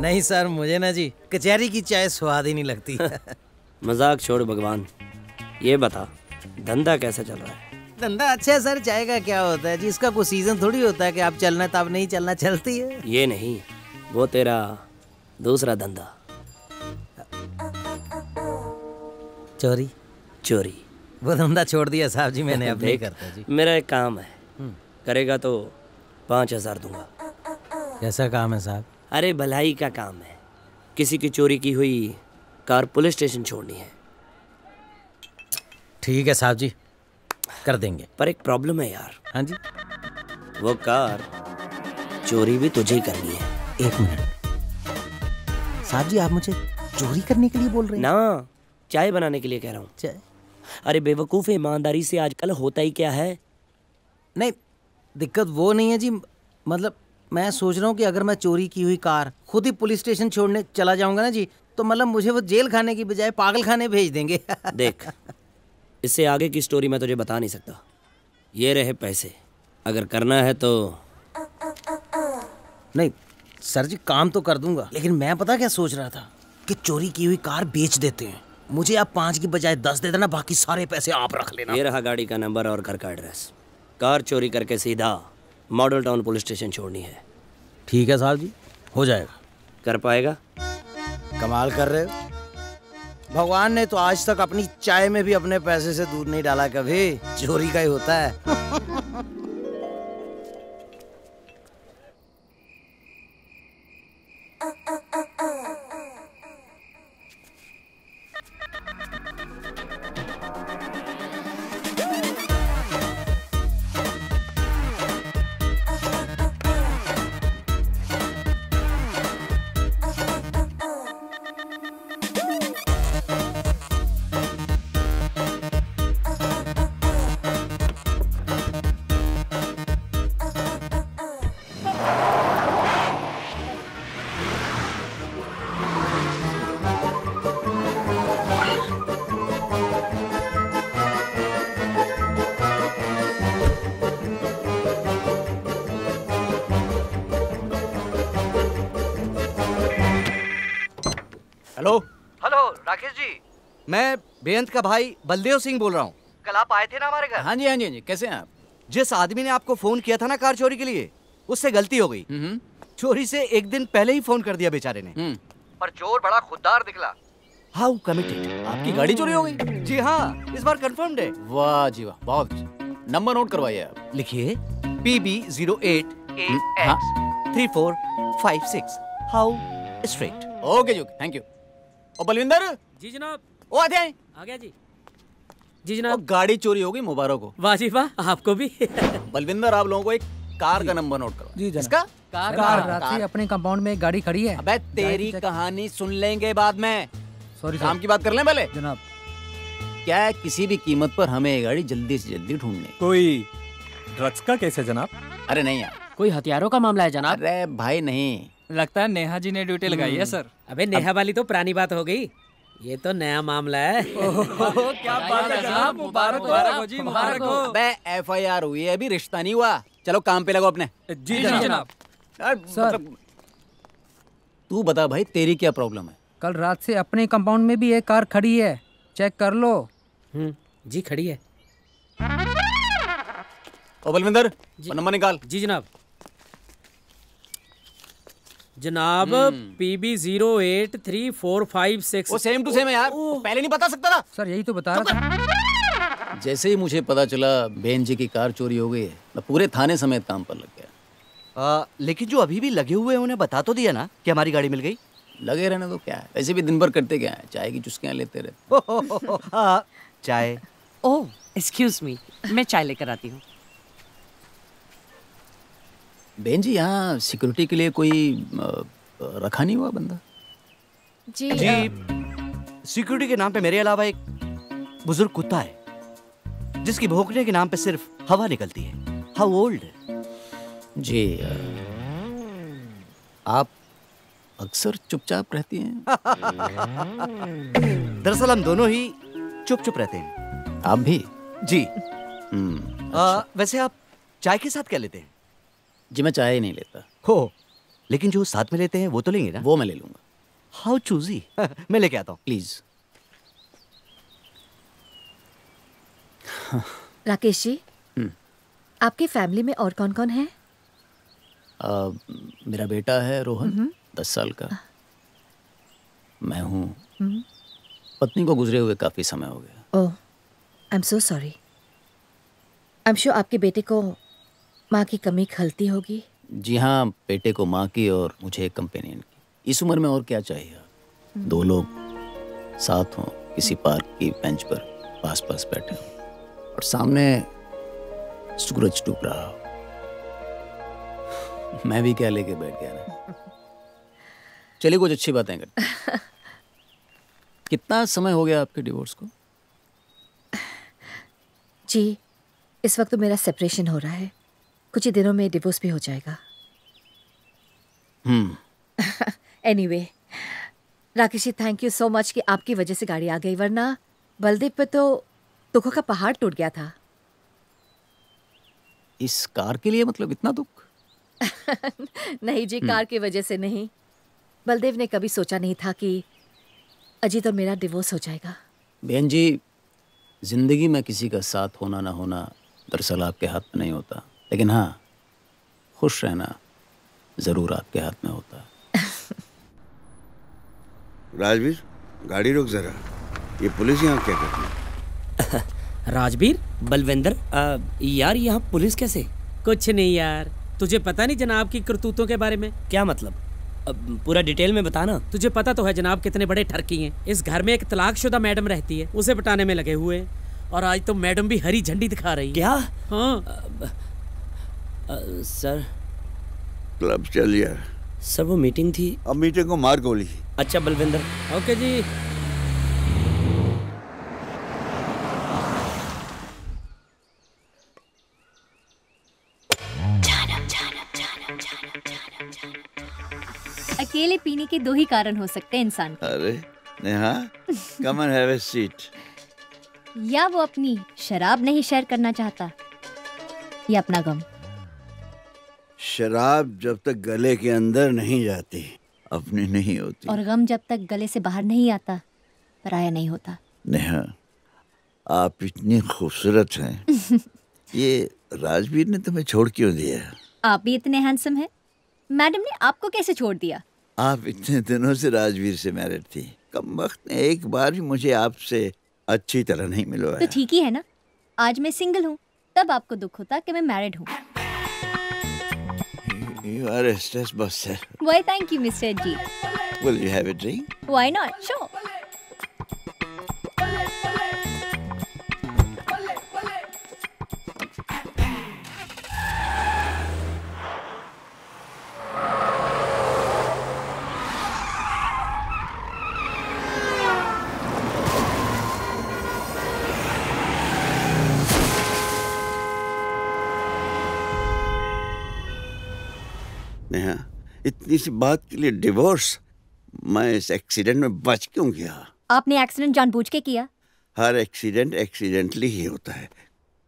नहीं सर, मुझे ना जी कचहरी की चाय स्वाद ही नहीं लगती। मजाक छोड़ भगवान, ये बता धंधा कैसा चल रहा है? धंधा अच्छा है सर। चाय का क्या होता है जी, इसका कोई सीजन थोड़ी होता है कि आप चलना तब नहीं चलना, चलती है। ये नहीं, वो तेरा दूसरा धंधा। चोरी। चोरी वो धंधा छोड़ दिया साहब जी मैंने, अब नहीं करता जी। मेरा एक काम है, करेगा तो 5,000 दूंगा। कैसा काम है साहब? अरे भलाई का काम है। किसी की चोरी की हुई कार पुलिस स्टेशन छोड़नी है। ठीक है साहब जी, कर देंगे। पर एक प्रॉब्लम है यार। हाँ जी। वो कार चोरी भी तुझे ही करनी है। 1 मिनट साहब जी, आप मुझे चोरी करने के लिए बोल रहे हैं? ना, चाय बनाने के लिए कह रहा हूँ। चाय? अरे बेवकूफ, ईमानदारी से आजकल होता ही क्या है। नहीं, दिक्कत वो नहीं है जी। मतलब मैं सोच रहा हूँ कि अगर मैं चोरी की हुई कार खुद ही पुलिस स्टेशन छोड़ने चला जाऊंगा ना जी, तो मतलब मुझे वो जेल खाने की बजाय पागल खाने भेज देंगे। देख, इससे आगे की स्टोरी मैं तुझे बता नहीं सकता। ये रहे पैसे, अगर करना है तो। नहीं सर जी, काम तो कर दूंगा, लेकिन मैं पता क्या सोच रहा था कि चोरी की हुई कार बेच देते हैं। मुझे आप 5 की बजाय 10 दे देना, बाकी सारे पैसे आप रख लेना। ये रहा गाड़ी का नंबर और घर का एड्रेस। कार चोरी करके सीधा मॉडल टाउन पुलिस स्टेशन छोड़नी है। ठीक है साहब जी, हो जाएगा। कर पाएगा? कमाल कर रहे हो। भगवान ने तो आज तक अपनी चाय में भी अपने पैसे से दूध नहीं डाला, कभी चोरी का ही होता है। हेलो हेलो राकेश जी, मैं बेअंत का भाई बलदेव सिंह बोल रहा हूँ। कल आप आए थे ना हमारे घर? हाँ जी हाँ जी हाँ जी। कैसे हैं आप? जिस आदमी ने आपको फोन किया था ना कार चोरी के लिए, उससे गलती हो गई। चोरी से 1 दिन पहले ही फोन कर दिया बेचारे ने। पर चोर बड़ा खुददार निकला। How committed. आपकी गाड़ी चोरी हो गई? जी हाँ, इस बार कंफर्म्ड है। वाह जी वाह, बहुत अच्छा। नंबर नोट करवाइए आप। लिखिए PB08AX3456। How straight. Okay ji, thank you. ओ बलविंदर। जी जनाब। ओ आते हैं। आ गया जी। जी जनाब। गाड़ी चोरी हो गई, मुबारक हो। वाह जी वाह, आपको भी। बलविंदर, आप लोगों को एक कार का नंबर नोट करो। जी जनाब। इसका? कार रात्रि अपने कंपाउंड में एक गाड़ी खड़ी है। अबे तेरी कहानी सुन लेंगे बाद में। सॉरी, काम की बात कर लें पहले। जनाब। क्या है, किसी भी कीमत पर हमें ये गाड़ी जल्दी से जल्दी ढूंढनी। कोई ड्रग्स का केस है जनाब? अरे नहीं यार, कोई हथियारों का मामला है जनाब? अरे भाई नहीं। लगता है नेहा जी ने ड्यूटी लगाई है सर। अबे नेहा वाली तो पुरानी बात हो गई, ये तो नया मामला है। क्या बात है जनाब, मुबारक हो जी, मुबारक हो। अबे FIR हुई है, अभी रिश्ता नहीं हुआ। चलो काम पे लगो अपने। जी जनाब। सर, तू बता भाई, तेरी क्या प्रॉब्लम है? कल रात से अपने कंपाउंड में भी एक कार खड़ी है, चेक कर लो। जी खड़ी है। ओ बलविंदर, नंबर निकाल। जी जनाब। जनाब PB083456। वो सेम टू सेम है यार, पहले नहीं बता सकता था। सर यही तो बता रहा था। जैसे ही मुझे पता चला बहन जी की कार चोरी हो गई है, मैं पूरे थाने समेत काम पर लग गया। लेकिन जो अभी भी लगे हुए हैं उन्हें बता तो दिया ना कि हमारी गाड़ी मिल गई? लगे रहने तो क्या है, वैसे भी दिन भर करते क्या है, चाय की चुस्कियां लेते रहते। चाय ओह एक्सक्यूज मी, मैं चाय लेकर आती हूँ। बहन जी, यहाँ सिक्योरिटी के लिए कोई रखा नहीं हुआ बंदा? जी सिक्योरिटी के नाम पे मेरे अलावा एक बुजुर्ग कुत्ता है जिसकी भौंकने के नाम पे सिर्फ हवा निकलती है। How old? जी आप अक्सर चुपचाप रहती हैं? दरअसल हम दोनों ही चुप चुप रहते हैं। आप भी? जी। वैसे आप चाय के साथ क्या लेते हैं? जी मैं चाय ही नहीं लेता। हो, लेकिन जो साथ में लेते हैं वो तो लेंगे ना? वो मैं ले लूंगा। How choosy. मैं लेके आता हूँ। प्लीज। राकेश जी, आपकी फैमिली में और कौन कौन है? मेरा बेटा है रोहन, 10 साल का। मैं हूँ। पत्नी को गुजरे हुए काफी समय हो गया। Oh, I am so sorry. I am sure आपके बेटे को माँ की कमी खलती होगी। जी हाँ, बेटे को माँ की और मुझे एक कंपेनियन की। इस उम्र में और क्या चाहिए? 2 लोग साथ हों, किसी पार्क की बेंच पर पास पास बैठे हों और सामने सूरज डूब रहा हो। मैं भी क्या लेके बैठ गया ना। चलिए कुछ अच्छी बातें करते। कितना समय हो गया आपके डिवोर्स को? जी, इस वक्त तो मेरा सेपरेशन हो रहा है। कुछ ही दिनों में डिवोर्स भी हो जाएगा। Anyway, Rakesh ji, thank you so much कि आपकी वजह से गाड़ी आ गई, वरना बलदेव पे तो दुखों का पहाड़ टूट गया था। इस कार के लिए मतलब इतना दुख? नहीं जी, कार की वजह से नहीं। बलदेव ने कभी सोचा नहीं था कि अजीत और मेरा डिवोर्स हो जाएगा। बहन जी, जिंदगी में किसी का साथ होना ना होना दरअसल आपके हाथ में नहीं होता, लेकिन हाँ, खुश रहना जरूर आपके हाथ में होता है। राजवीर, गाड़ी रोक जरा। ये पुलिस यहाँ क्या करती है? राजवीर, बलविंदर, यार यहाँ पुलिस कैसे? कुछ नहीं यार, तुझे पता नहीं जनाब की करतूतों के बारे में? क्या मतलब? पूरा डिटेल में बताना। तुझे पता तो है जनाब कितने बड़े ठरकी हैं। इस घर में एक तलाकशुदा मैडम रहती है, उसे पटाने में लगे हुए हैं। और आज तो मैडम भी हरी झंडी दिखा रही है। क्या? हाँ सर। क्लब चल यार। सर वो मीटिंग थी। अब मीटिंग को मार गोली। अच्छा बलविंदर। ओके जी। अकेले पीने के 2 ही कारण हो सकते हैं इंसान को। अरे Neha, come and have a seat. या वो अपनी शराब नहीं शेयर करना चाहता, या अपना गम। शराब जब तक गले के अंदर नहीं जाती अपनी नहीं होती, और गम जब तक गले से बाहर नहीं आता पराया नहीं होता। नेहा, आप इतनी खूबसूरत हैं। ये राजवीर ने तुम्हें छोड़ क्यों दिया? आप भी इतने हैंडसम हैं, मैडम ने आपको कैसे छोड़ दिया? आप इतने दिनों से राजवीर से मैरिड थी, कम वक्त ने एक बार भी मुझे आपसे अच्छी तरह नहीं मिलवाया। तो ठीक ही है ना, आज मैं सिंगल हूँ, तब आपको दुख होता कि मैं मैरिड हूँ। You are a stress buster. Why thank you Mr. G. Will you have a drink? Why not? Sure. Neha, इतनी सी बात के लिए डिवोर्स? मैं इस एक्सीडेंट में बच क्यों गया? आपने एक्सीडेंट जानबूझ के किया? हर एक्सीडेंट एक्सीडेंटली ही होता है,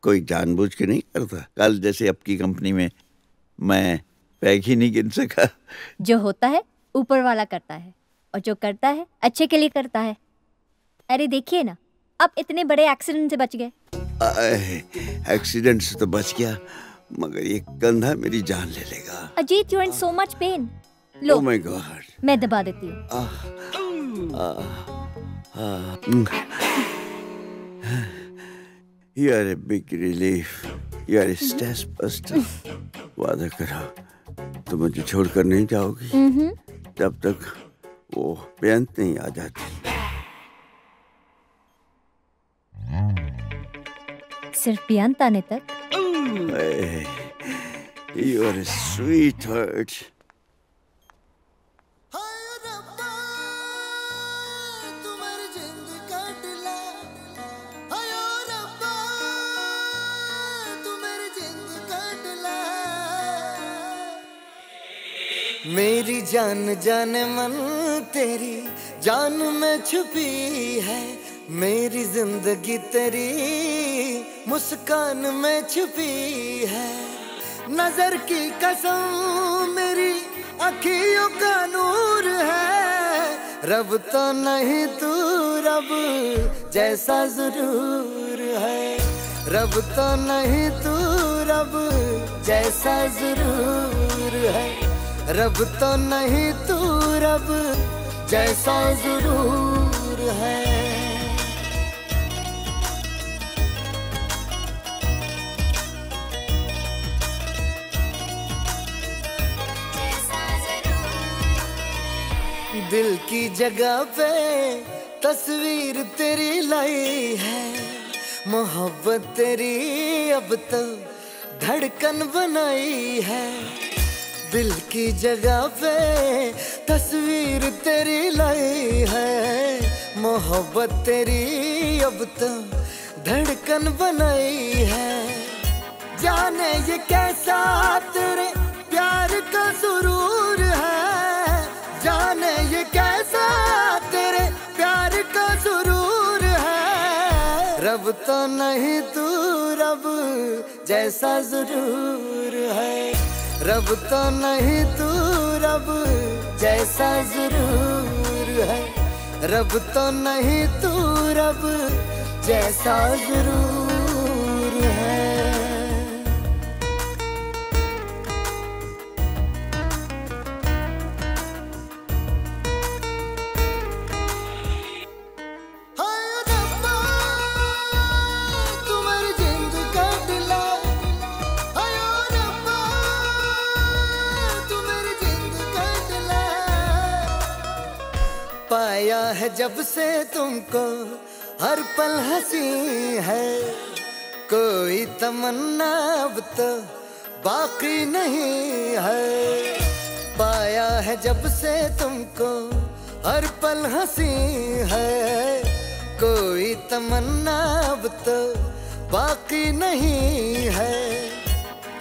कोई जानबूझ के नहीं करता। कल जैसे आपकी कंपनी में मैं पैग ही नहीं गिन सका। जो होता है ऊपर वाला करता है, और जो करता है अच्छे के लिए करता है। अरे देखिए ना, आप इतने बड़े एक्सीडेंट से बच गए। एक्सीडेंट से तो बच गया, मगर ये कंधा मेरी जान ले लेगा। Ajit, you are in so much pain. लो, ओह माय गॉड, मैं दबा देती हूँ। You are a big relief. You are a stress buster. वादा करो, तुम मुझे छोड़कर नहीं जाओगी जब तक वो बेअंत नहीं आ जाती। सिर्फ पियांत आने तक? You are a sweetheart. मेरी जान जाने मन तेरी जान में छुपी है, मेरी जिंदगी तेरी मुस्कान में छुपी है। नजर की कसम मेरी अखियों का नूर है, रब तो नहीं तू रब जैसा जरूर है, रब तो नहीं तू रब जैसा जरूर है, रब तो नहीं तू रब जैसा जरूर है। दिल की जगह पे तस्वीर तेरी लाई है, मोहब्बत तेरी अब तक धड़कन बनाई है। दिल की जगह पे तस्वीर तेरी लाई है, मोहब्बत तेरी अब तक धड़कन बनाई है। जाने ये कैसा तेरे प्यार का सुरूर है, जाने ये कैसा तेरे प्यार का सुरूर है। रब तो नहीं तू रब जैसा जरूर है, रब तो नहीं तू रब जैसा जरूर है, रब तो नहीं तू रब जैसा जरूर है। पाया है जब से तुमको हर पल हंसी है, कोई तमन्ना अब तो बाकी नहीं है। पाया है जब से तुमको हर पल हंसी है, कोई तमन्ना अब तो बाकी नहीं है।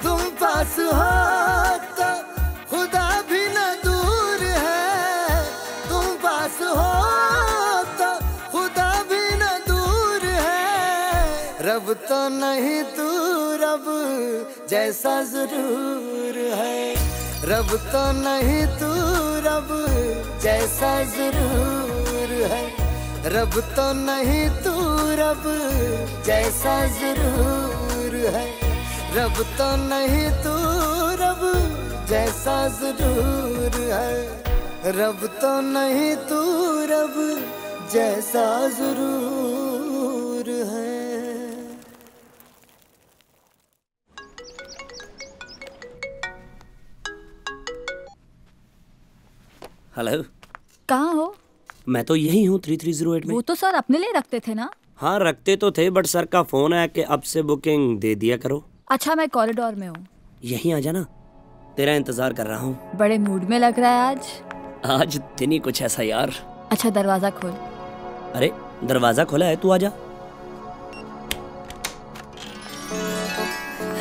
तुम पास हो तो खुदा भी न दूर है, तुम पास हो तो खुदा भी न दूर है। रब तो नहीं तू रब जैसा जरूर है, रब तो नहीं तू रब जैसा जरूर है, रब तो नहीं तू रब जैसा जरूर है, रब तो नहीं तू रब जैसा जरूर है, रब तो नहीं तू रब जैसा जरूर है। हेलो, कहाँ हो? मैं तो यही हूँ 3308 में। वो तो सर अपने लिए रखते थे ना? हाँ रखते तो थे, बट सर का फोन आया कि अब से बुकिंग दे दिया करो। अच्छा मैं कॉरिडोर में हूँ। यहीं आ जाना, तेरा इंतजार कर रहा हूँ। बड़े मूड में लग रहा है आज। आज दिन ही कुछ ऐसा यार। अच्छा दरवाजा खोल। अरे दरवाजा खोला है, तू आजा।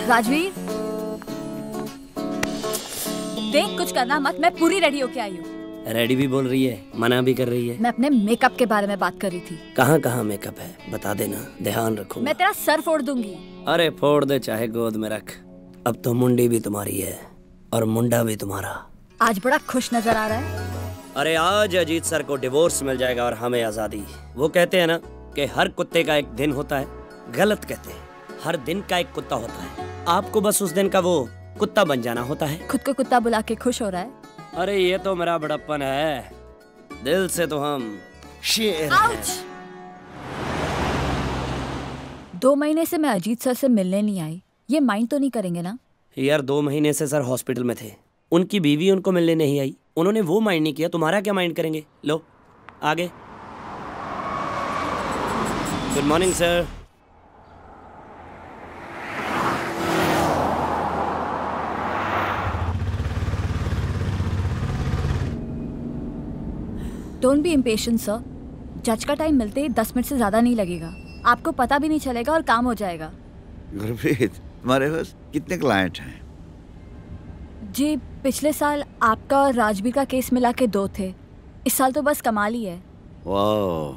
राजवीर देख, कुछ करना मत, मैं पूरी रेडी होके आई हूँ। रेडी भी बोल रही है, मना भी कर रही है। मैं अपने मेकअप के बारे में बात कर रही थी। कहाँ कहाँ मेकअप है बता देना, ध्यान रखूंगा। मैं तेरा सर फोड़ दूंगी। अरे फोड़ दे चाहे गोद में रख, अब तो मुंडी भी तुम्हारी है और मुंडा भी तुम्हारा। आज बड़ा खुश नजर आ रहा है। अरे आज अजीत सर को डिवोर्स मिल जाएगा और हमें आजादी। वो कहते हैं ना कि हर कुत्ते का एक दिन होता है, गलत कहते हैं, हर दिन का एक कुत्ता होता है। आपको बस उस दिन का वो कुत्ता बन जाना होता है। खुद को कुत्ता बुला के खुश हो रहा है। अरे ये तो मेरा बड़प्पन है, दिल से तो हम शेर हैं। 2 महीने से मैं अजीत सर से मिलने नहीं आई, ये माइंड तो नहीं करेंगे ना? यार 2 महीने से सर हॉस्पिटल में थे, उनकी बीवी उनको मिलने नहीं आई, उन्होंने वो माइंड नहीं किया, तुम्हारा क्या माइंड करेंगे। लो आगे। Good morning sir. Don't be impatient sir. जज का टाइम मिलते ही 10 मिनट से ज़्यादा नहीं लगेगा। आपको पता भी नहीं चलेगा और काम हो जाएगा। गुरप्रीत, तुम्हारे पास कितने क्लाइंट हैं? जी पिछले साल आपका और राजबीर का केस मिला के 2 थे। इस साल तो बस कमाल ही है। वाह,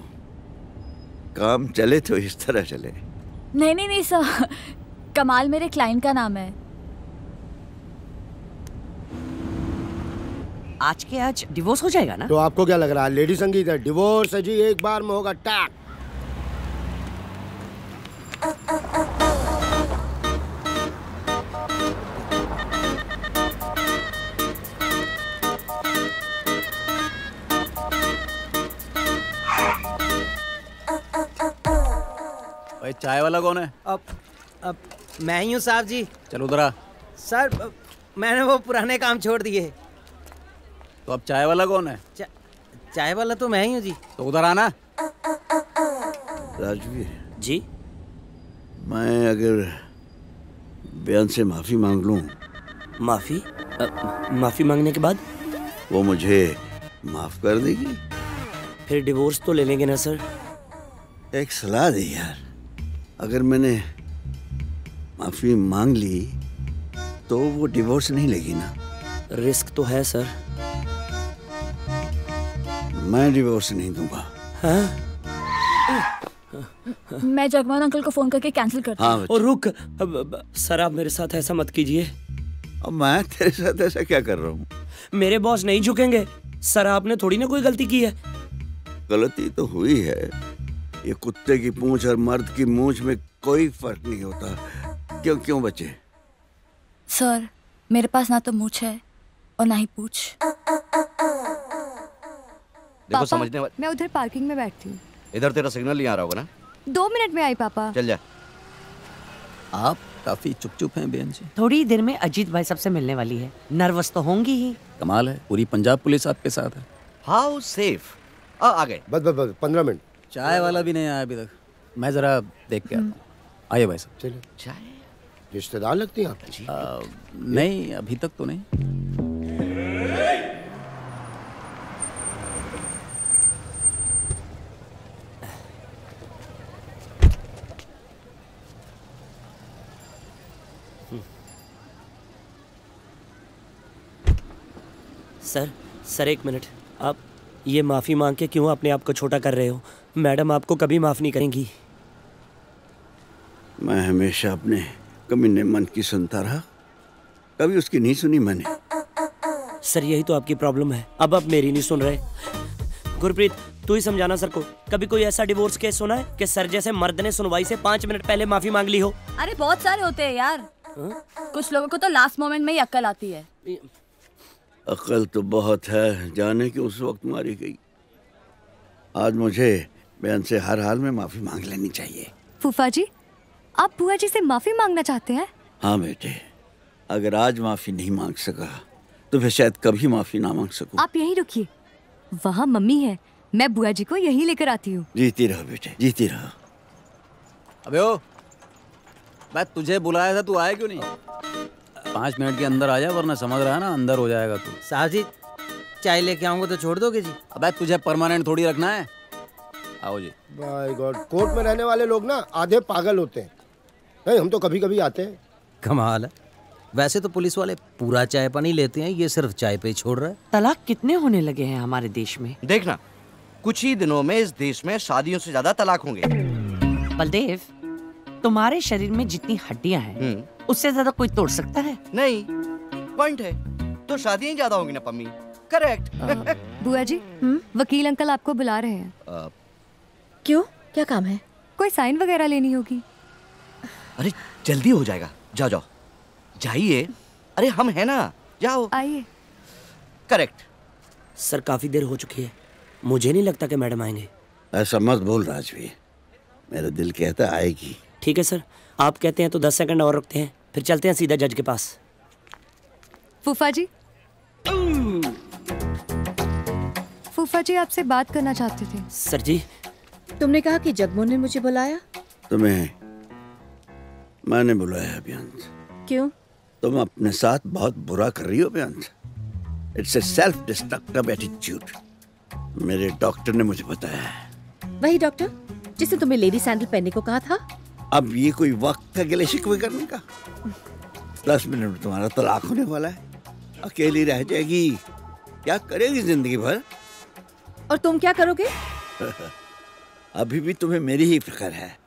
काम चले तो इस तरह चले। नहीं सर, कमाल मेरे क्लाइंट का नाम है। आज के आज डिवोर्स हो जाएगा ना? तो आपको क्या लग रहा है लेडी संगीत है? डिवोर्स है जी, एक बार में होगा टैक। भाई चाय वाला कौन है? अब मैं ही हूँ साहब जी। चलो उधर आ। सर मैंने वो पुराने काम छोड़ दिए। तो अब चाय वाला कौन है? चाय वाला तो मैं ही हूँ जी। तो उधर आना। राजवीर जी, मैं अगर बयान से माफी मांग लूं, माफी मांगने के बाद वो मुझे माफ कर देगी? फिर डिवोर्स तो ले लेंगे ना सर? एक सलाह दे यार, अगर मैंने माफी मांग ली तो वो डिवोर्स नहीं लेगी ना? रिस्क तो है सर। मैं डिवोर्स नहीं दूंगा। हाँ? मैं जगमोहन अंकल को फोन करके कैंसिल करती हूँ। और रुक, सर आप मेरे साथ ऐसा मत कीजिए। अब मैं तेरे साथ ऐसा क्या कर रहा हूँ? मेरे बॉस नहीं झुकेंगे। सर आपने थोड़ी ना कोई गलती की है। गलती तो हुई है। ये कुत्ते की पूंछ और मर्द की मूंछ में कोई फर्क नहीं होता। क्यों बच्चे? सर मेरे पास ना तो मूंछ है और ना ही पूछ। देखो समझने वाले, मैं उधर पार्किंग में बैठती हूँ। इधर तेरा सिग्नल नहीं आ रहा होगा ना? 2 मिनट में आई पापा। चल जा। आप काफी चुप हैं बेन जी। थोड़ी देर में अजीत भाई सबसे मिलने वाली है, नर्वस तो होंगी ही। कमाल है, पूरी पंजाब पुलिस आपके साथ है। How safe. आ गए। बस 15 मिनट। चाय वाला भी नहीं आया अभी तक। मैं जरा देख के आता हूँ। आइए भाई साहब। चलिए। चाय रिश्तेदार लगती हैं आप? नहीं, अभी तक तो नहीं। सर एक मिनट। आप ये माफी मांग के क्यों अपने आप को छोटा कर रहे हो? मैडम आपको कभी माफ नहीं करेंगी। मैं हमेशा अपने कमीने मन की सुनता रहा, कभी उसकी नहीं सुनी मैंने। सर यही तो आपकी प्रॉब्लम है, अब आप मेरी नहीं सुन रहे। गुरप्रीत तू ही समझाना सर को। कभी कोई ऐसा डिवोर्स केस सुना है कि सर जैसे मर्द ने सुनवाई से 5 मिनट पहले माफी मांग ली हो? अरे बहुत सारे होते हैं यार। कुछ लोगों को तो लास्ट मोमेंट में ही अक्ल आती है। अकल तो बहुत है, जाने की उस वक्त मारी गई। आज मुझे बयान से हर हाल में माफी मांग लेनी चाहिए। फूफा जी, आप बुआ जी से माफी मांगना चाहते हैं? हाँ बेटे, अगर आज माफी नहीं मांग सका तो फिर शायद कभी माफी ना मांग सकूं। आप यहीं रुकिए, वहाँ मम्मी है, मैं बुआ जी को यहीं लेकर आती हूँ। जीती रहो बेटे, जीती रहो। अबे ओ, मैं तुझे बुलाया था, तू आया क्यों नहीं? 5 मिनट के अंदर आ जा, वरना समझ रहा है ना अंदर हो जाएगा तू। साहब जी चाय लेके आऊंगा तो छोड़ दोगे जी? अबे तुझे परमानेंट थोड़ी रखना है। आओ जी। बाय गॉड, कोर्ट में रहने वाले लोग ना आधे पागल होते हैं। नहीं, हम तो कभी कभी आते हैं। कमाल है। वैसे तो पुलिस वाले पूरा चाय पानी लेते हैं, ये सिर्फ चाय पे ही छोड़ रहा है। तलाक कितने होने लगे हैं हमारे देश में? देखना कुछ ही दिनों में इस देश में शादियों से ज्यादा तलाक होंगे। बलदेव, तुम्हारे शरीर में जितनी हड्डियां हैं उससे ज्यादा कोई तोड़ सकता है? नहीं, पॉइंट है तो शादियां ज्यादा होंगी ना पम्मी। करेक्ट। बुआ जी, वकील अंकल आपको बुला रहे हैं। क्यों, क्या काम है? कोई साइन वगैरह लेनी होगी। अरे जल्दी हो जाएगा, जाओ जाओ जाइए। अरे हम है ना, जाओ। आइए। करेक्ट। सर काफी देर हो चुकी है, मुझे नहीं लगता कि मैडम आएंगे। ऐसा मत बोल राजवीर, मेरा दिल कहता आएगी। ठीक है सर, आप कहते हैं तो 10 सेकंड और रखते हैं, फिर चलते हैं सीधा जज के पास। फूफा जी, फूफा जी आपसे बात करना चाहते थे। सर जी। तुमने कहा कि जगमोहन ने मुझे बुलाया। तुम्हें मैंने बुलाया बेअंत। क्यों? तुम अपने साथ बहुत बुरा कर रही हो Beant. It's a self destructive attitude. मेरे डॉक्टर ने मुझे बताया है। वही डॉक्टर जिसने तुम्हें लेडी सैंडल पहनने को कहा था। अब ये कोई वक्त है गिले शिकवे करने का? 10 मिनट में तुम्हारा तलाक होने वाला है, अकेली रह जाएगी, क्या करेगी जिंदगी भर? और तुम क्या करोगे? अभी भी तुम्हें मेरी ही फिक्र है,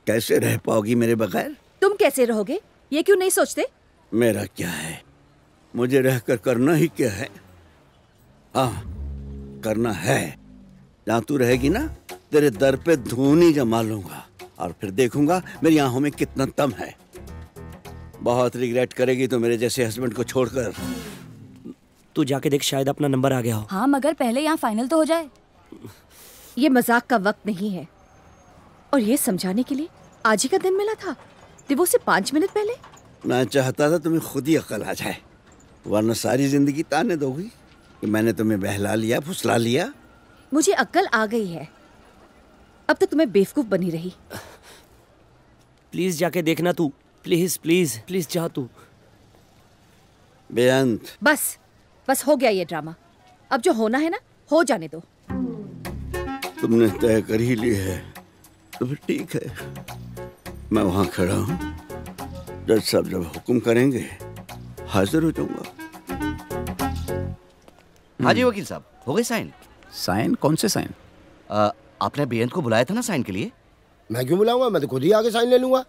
कैसे रह पाओगी मेरे बगैर? तुम कैसे रहोगे ये क्यों नहीं सोचते? मेरा क्या है, मुझे रहकर करना ही क्या है? हाँ, करना है। जहाँ तू रहेगी ना, तेरे दर पे धूनी जमा लूंगा और फिर देखूंगा मेरी आंखों में कितना दम है। बहुत रिग्रेट करेगी तो मेरे जैसे हस्बैंड को छोड़कर। तू जाके देख, शायद अपना नंबर आ गया हो। हाँ, मगर पहले यहाँ फाइनल तो हो जाए। ये मजाक का वक्त नहीं है। और ये समझाने के लिए आज ही का दिन मिला था, डिवोर्स से 5 मिनट पहले। मैं चाहता था तुम्हें खुद ही अकल आ जाए, वरना सारी जिंदगी ताने दोगी कि मैंने तुम्हें बहला लिया, फुसला लिया। मुझे अक्ल आ गई है, अब तक तुम्हें बेवकूफ बनी रही। प्लीज जाके देखना तू, प्लीज प्लीज प्लीज जा तू। बेअंत, बस हो गया ये ड्रामा। अब जो होना है ना, हो जाने दो। तुमने तय कर ही ली है तो फिर ठीक है, मैं वहां खड़ा हूँ। जज साहब जब हुक्म करेंगे हाजिर हो जाऊंगा। हाँ जी वकील साहब, हो गए साइन? साइन? कौन से साइन? आपने बेअंत को बुलाया था ना साइन के लिए? मैं क्यों बुलाऊंगा, मैं तो खुद ही आके साइन ले लूंगा।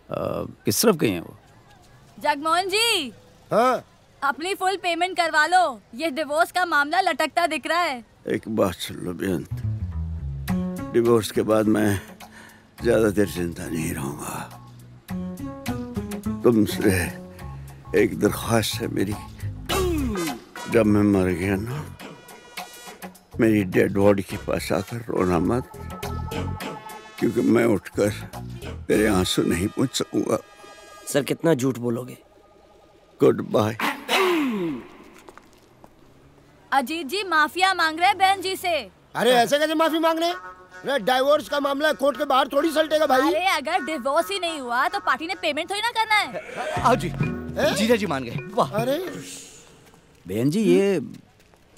किस तरफ गए हैं वो? जगमोहन जी, हाँ, अपनी फुल पेमेंट करवा लो, ये डिवोर्स का मामला लटकता दिख रहा है। एक बात सुन लो बेअंत, डिवोर्स के बाद मैं ज्यादा देर जिंदा नहीं रहूंगा। तुमसे एक दरख्वास्त है मेरी, जब मैं मर गया ना, मेरी डेड बॉडी के पास आकर रोना मत, क्योंकि मैं उठकर तेरे आंसू नहीं पूछ सकूंगा। सर कितना झूठ बोलोगे? Good bye. Ajit ji mafia मांग रहे हैं बहन जी से। अरे ऐसे कैसे माफी मांग रहे हैं? डाइवोर्स का मामला कोर्ट के बाहर थोड़ी सलटेगा भाई। अरे अगर डिवोर्स ही नहीं हुआ तो पार्टी ने पेमेंट थोड़ी ना करना है। आओ जी, जीजा जी मान गए। वाह। अरे बहन जी,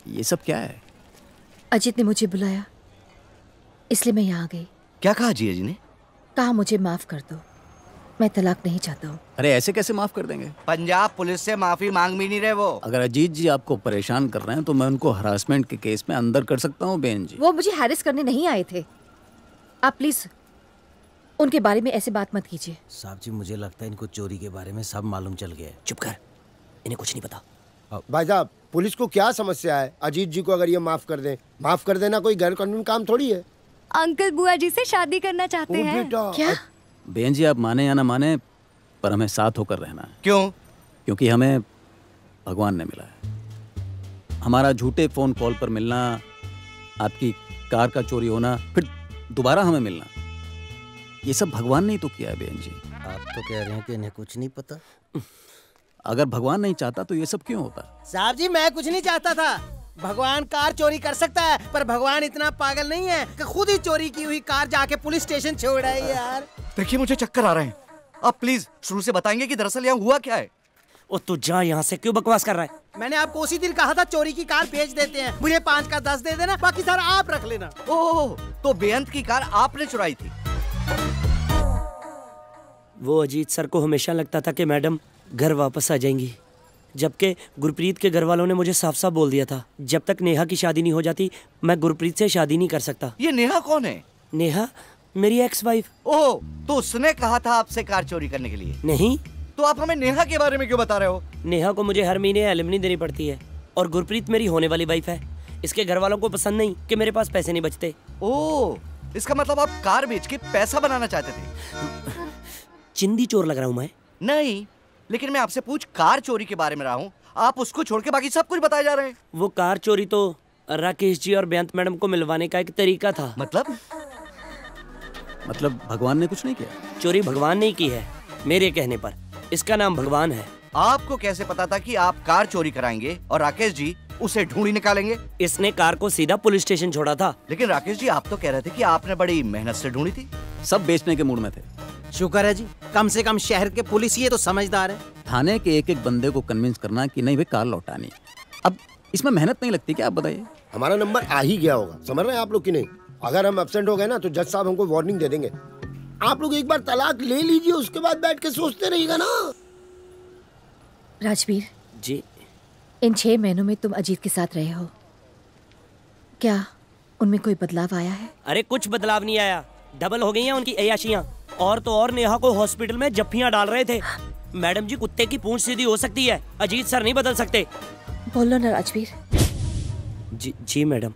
ये सब क्या है? अजीत ने मुझे बुलाया, इसलिए मैं यहाँ आ गई। क्या कहा जीजा जी ने? कहा मुझे माफ कर दो, मैं तलाक नहीं चाहता हूँ। अरे ऐसे कैसे माफ कर देंगे? पंजाब पुलिस से माफी मांग भी नहीं रहे वो। अगर अजीत जी आपको परेशान कर रहे हैं तो मैं उनको हरासमेंट के केस में अंदर कर सकता हूँ बहन जी। वो मुझे हैरेस करने नहीं आए थे। आप प्लीज उनके बारे में ऐसे बात मत कीजिए। साहब जी, मुझे लगता है इनको चोरी के बारे में सब मालूम चल गया है। चुप कर, इन्हें कुछ नहीं पता। भाई साहब, पुलिस को क्या समस्या है? अजीत जी को अगर ये माफ कर दें, माफ कर देना कोई गैर कानूनी काम थोड़ी है। अंकल बुआ जी से शादी करना चाहते हैं। क्या? बहन जी, आप माने या ना माने, पर हमें साथ होकर रहना है। क्यों? क्योंकि हमें भगवान ने मिला है। हमारा झूठे फोन कॉल पर मिलना, आपकी कार का चोरी होना, फिर दोबारा हमें मिलना, ये सब भगवान ने ही तो किया है बहन जी। आप तो कह रहे हैं कि इन्हें कुछ नहीं पता। अगर भगवान नहीं चाहता तो ये सब क्यों होता? साहब जी, मैं कुछ नहीं चाहता था। भगवान कार चोरी कर सकता है, पर भगवान इतना पागल नहीं है कि खुद ही चोरी की हुई कार जाके पुलिस स्टेशन छोड़ आए यार। देखिए मुझे चक्कर आ रहे हैं, आप प्लीज शुरू से बताएंगे कि दरअसल यहाँ हुआ क्या है? ओ तू जा यहाँ से, क्यों बकवास कर रहा है? मैंने आपको उसी दिन कहा था चोरी की कार बेच देते हैं, मुझे 5 का 10 दे देना, बाकी सारा आप रख लेना। ओह, तो बेअंत की कार आपने चुराई थी? वो अजीत सर को हमेशा लगता था कि मैडम घर वापस आ जाएंगी, जबकि गुरप्रीत के घर वालों ने मुझे साफ साफ बोल दिया था, जब तक नेहा की शादी नहीं हो जाती मैं गुरप्रीत से शादी नहीं कर सकता। ये नेहा कौन है? नेहा मेरी एक्स वाइफ। ओह, तो उसने कहा था आपसे कार चोरी करने के लिए? नहीं। तो आप हमें नेहा के बारे में क्यों बता रहे हो? नेहा को मुझे हर महीने एलिमनी देनी पड़ती है, और गुरप्रीत मेरी होने वाली वाइफ है। इसके घर वालों को पसंद नहीं कि मेरे पास पैसे नहीं बचते। ओह, इसका मतलब आप कार बेच के पैसा बनाना चाहते थे? चिंदी चोर लग रहा हूँ मैं? नहीं, लेकिन मैं आपसे पूछ कार चोरी के बारे में रहा हूँ, आप उसको छोड़ के बाकी सब कुछ बताए जा रहे हैं। वो कार चोरी तो राकेश जी और बेअंत मैडम को मिलवाने का एक तरीका था। मतलब भगवान ने कुछ नहीं किया? चोरी भगवान ने की है, मेरे कहने पर। इसका नाम भगवान है। आपको कैसे पता था कि आप कार चोरी कराएंगे और राकेश जी उसे ढूंढी निकालेंगे? इसने कार को सीधा पुलिस स्टेशन छोड़ा था। लेकिन राकेश जी, आप तो कह रहे थे कि आपने बड़ी मेहनत से ढूंढी थी। सब बेचने के मूड में थे। शुक्र है जी, कम से कम शहर के पुलिस ये तो समझदार है। थाने के एक एक बंदे को कन्विंस करना कि नहीं भाई कार लौटानी। अब इसमें मेहनत नहीं लगती क्या, आप बताइए? हमारा नंबर आ ही गया होगा, समझ रहे हैं आप लोग की नहीं? अगर हम एब्सेंट हो गए ना तो जज साहब हमको वार्निंग दे देंगे। आप लोग एक बार तलाक ले लीजिए, उसके बाद बैठ के सोचते रहिएगा ना। राजवीर जी, इन 6 महीनों में तुम अजीत के साथ रहे हो, क्या उनमें कोई बदलाव आया है? अरे कुछ बदलाव नहीं आया, डबल हो गई हैं उनकी अय्याशियां। और तो और नेहा को हॉस्पिटल में जफ्फियां डाल रहे थे। मैडम जी, कुत्ते की पूंछ सीधी हो सकती है, अजीत सर नहीं बदल सकते। बोलो ना राजवीर। जी मैडम,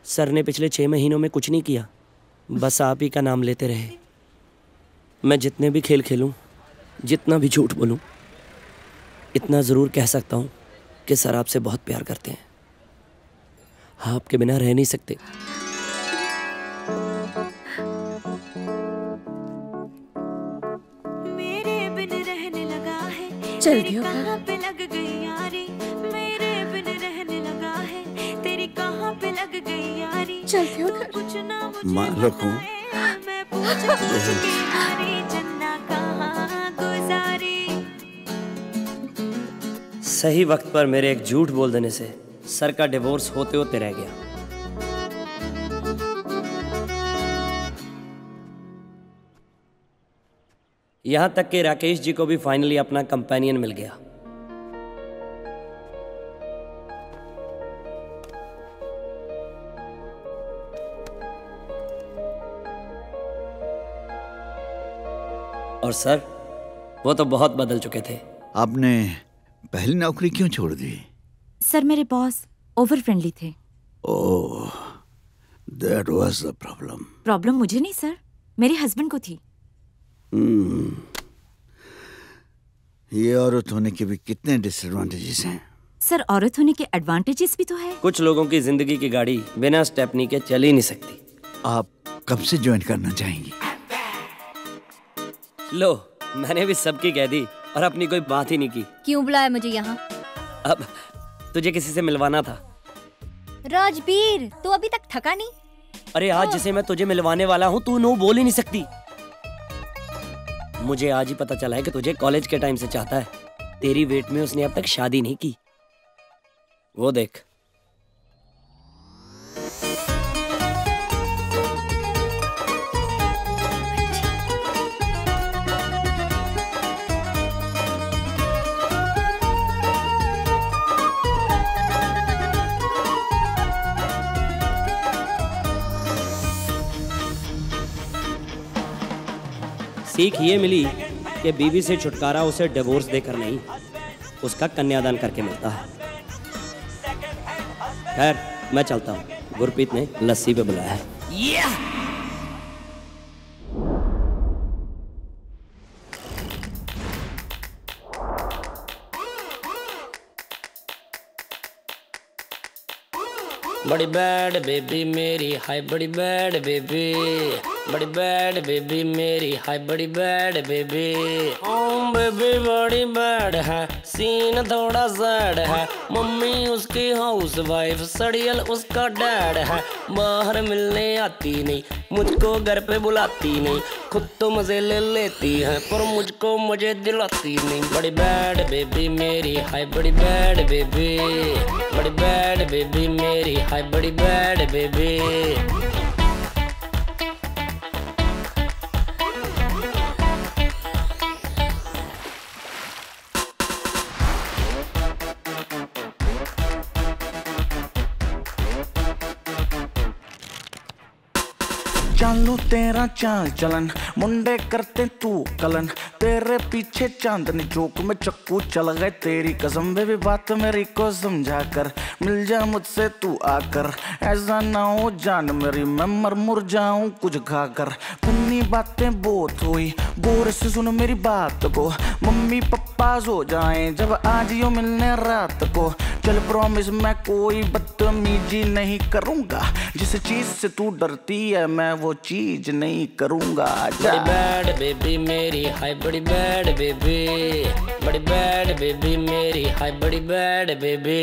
सर ने पिछले 6 महीनों में कुछ नहीं किया, बस आप ही का नाम लेते रहे। मैं जितने भी खेल खेलूं, जितना भी झूठ बोलूं, इतना ज़रूर कह सकता हूं कि सर आपसे बहुत प्यार करते हैं, आपके बिना रह नहीं सकते। मेरे बिन रहने लगा है, जल्दी तेरी हो कहाँ पे लग गई यारी, मेरे बिन रहने लगा है, तेरी कहाँ पे लग गई यारी, जल्दी हो कुछ ना मान रखूं मैं पूछ के हारी, जन्ना कहाँ गुजारी। सही वक्त पर मेरे एक झूठ बोल देने से सर का डिवोर्स होते होते रह गया। यहां तक कि राकेश जी को भी फाइनली अपना कंपेनियन मिल गया। और सर, वो तो बहुत बदल चुके थे। आपने पहली नौकरी क्यों छोड़ दी? सर मेरे बॉस ओवर फ्रेंडली थे। Oh, that was the problem. Problem मुझे नहीं सर, मेरे हस्बैंड को थी। ये औरत होने के भी कितने डिसएडवांटेजेस हैं। सर औरत होने के एडवांटेजेस भी तो है। कुछ लोगों की जिंदगी की गाड़ी बिना स्टेपनी के चल ही नहीं सकती। आप कब से ज्वाइन करना चाहेंगी? लो, मैंने भी सबकी कह दी और अपनी कोई बात ही नहीं की। क्यों बुलाया मुझे यहाँ? अब तुझे किसी से मिलवाना था। राजवीर, तू अभी तक थका नहीं? अरे आज जिसे मैं तुझे मिलवाने वाला हूँ, तू नो बोल ही नहीं सकती। मुझे आज ही पता चला है कि तुझे कॉलेज के टाइम से चाहता है। तेरी वेट में उसने अब तक शादी नहीं की। वो देख। सीख ये मिली कि बीवी से छुटकारा उसे डिवोर्स देकर नहीं, उसका कन्यादान करके मिलता है। खैर, मैं चलता हूँ, गुरप्रीत ने लस्सी पे बुलाया है। बड़ी बैड बेबी मेरी, हाय बड़ी बैड बेबी, बड़ी बैड बेबी मेरी, हाय बड़ी बैड बेबी। ओम बेबी बड़ी बैड है, सीन थोड़ा सैड है। मम्मी उसकी हाउस वाइफ, सड़ियल उसका डैड है। बाहर मिलने आती नहीं, मुझको घर पे बुलाती नहीं। खुद तो मजे ले लेती है पर मुझको मजे दिलाती नहीं। बड़ी बैड बेबी मेरी, हाय बड़ी बैड बेबी, बड़ी बैड बेबी मेरी, हाय बड़ी बैड बेबी। चालू तेरा चाल चलन, मुंडे करते तू कलन। तेरे पीछे चांदनी चौक में चक्कू चल गए, तेरी कसम बेबी बात मेरी को समझा कर। मिल जा मुझसे तू आकर, ऐसा ना हो जान मेरी मैं मर मुर जाऊं कुछ खाकर। पुन्नी बातें बहुत हुई, गौर से सुन मेरी बात को। मम्मी पप्पा सो जाएं जब आज यो मिलने रात को। चल प्रॉमिस मैं कोई बदतमीजी नहीं करूंगा, जिस चीज से तू डरती है मैं वो चीज नहीं करूंगा। बड़ी बैड बेबी मेरी, हाय बड़ी बैड बेबी, बड़ी बैड बेबी मेरी, हाय बड़ी बैड बेबी।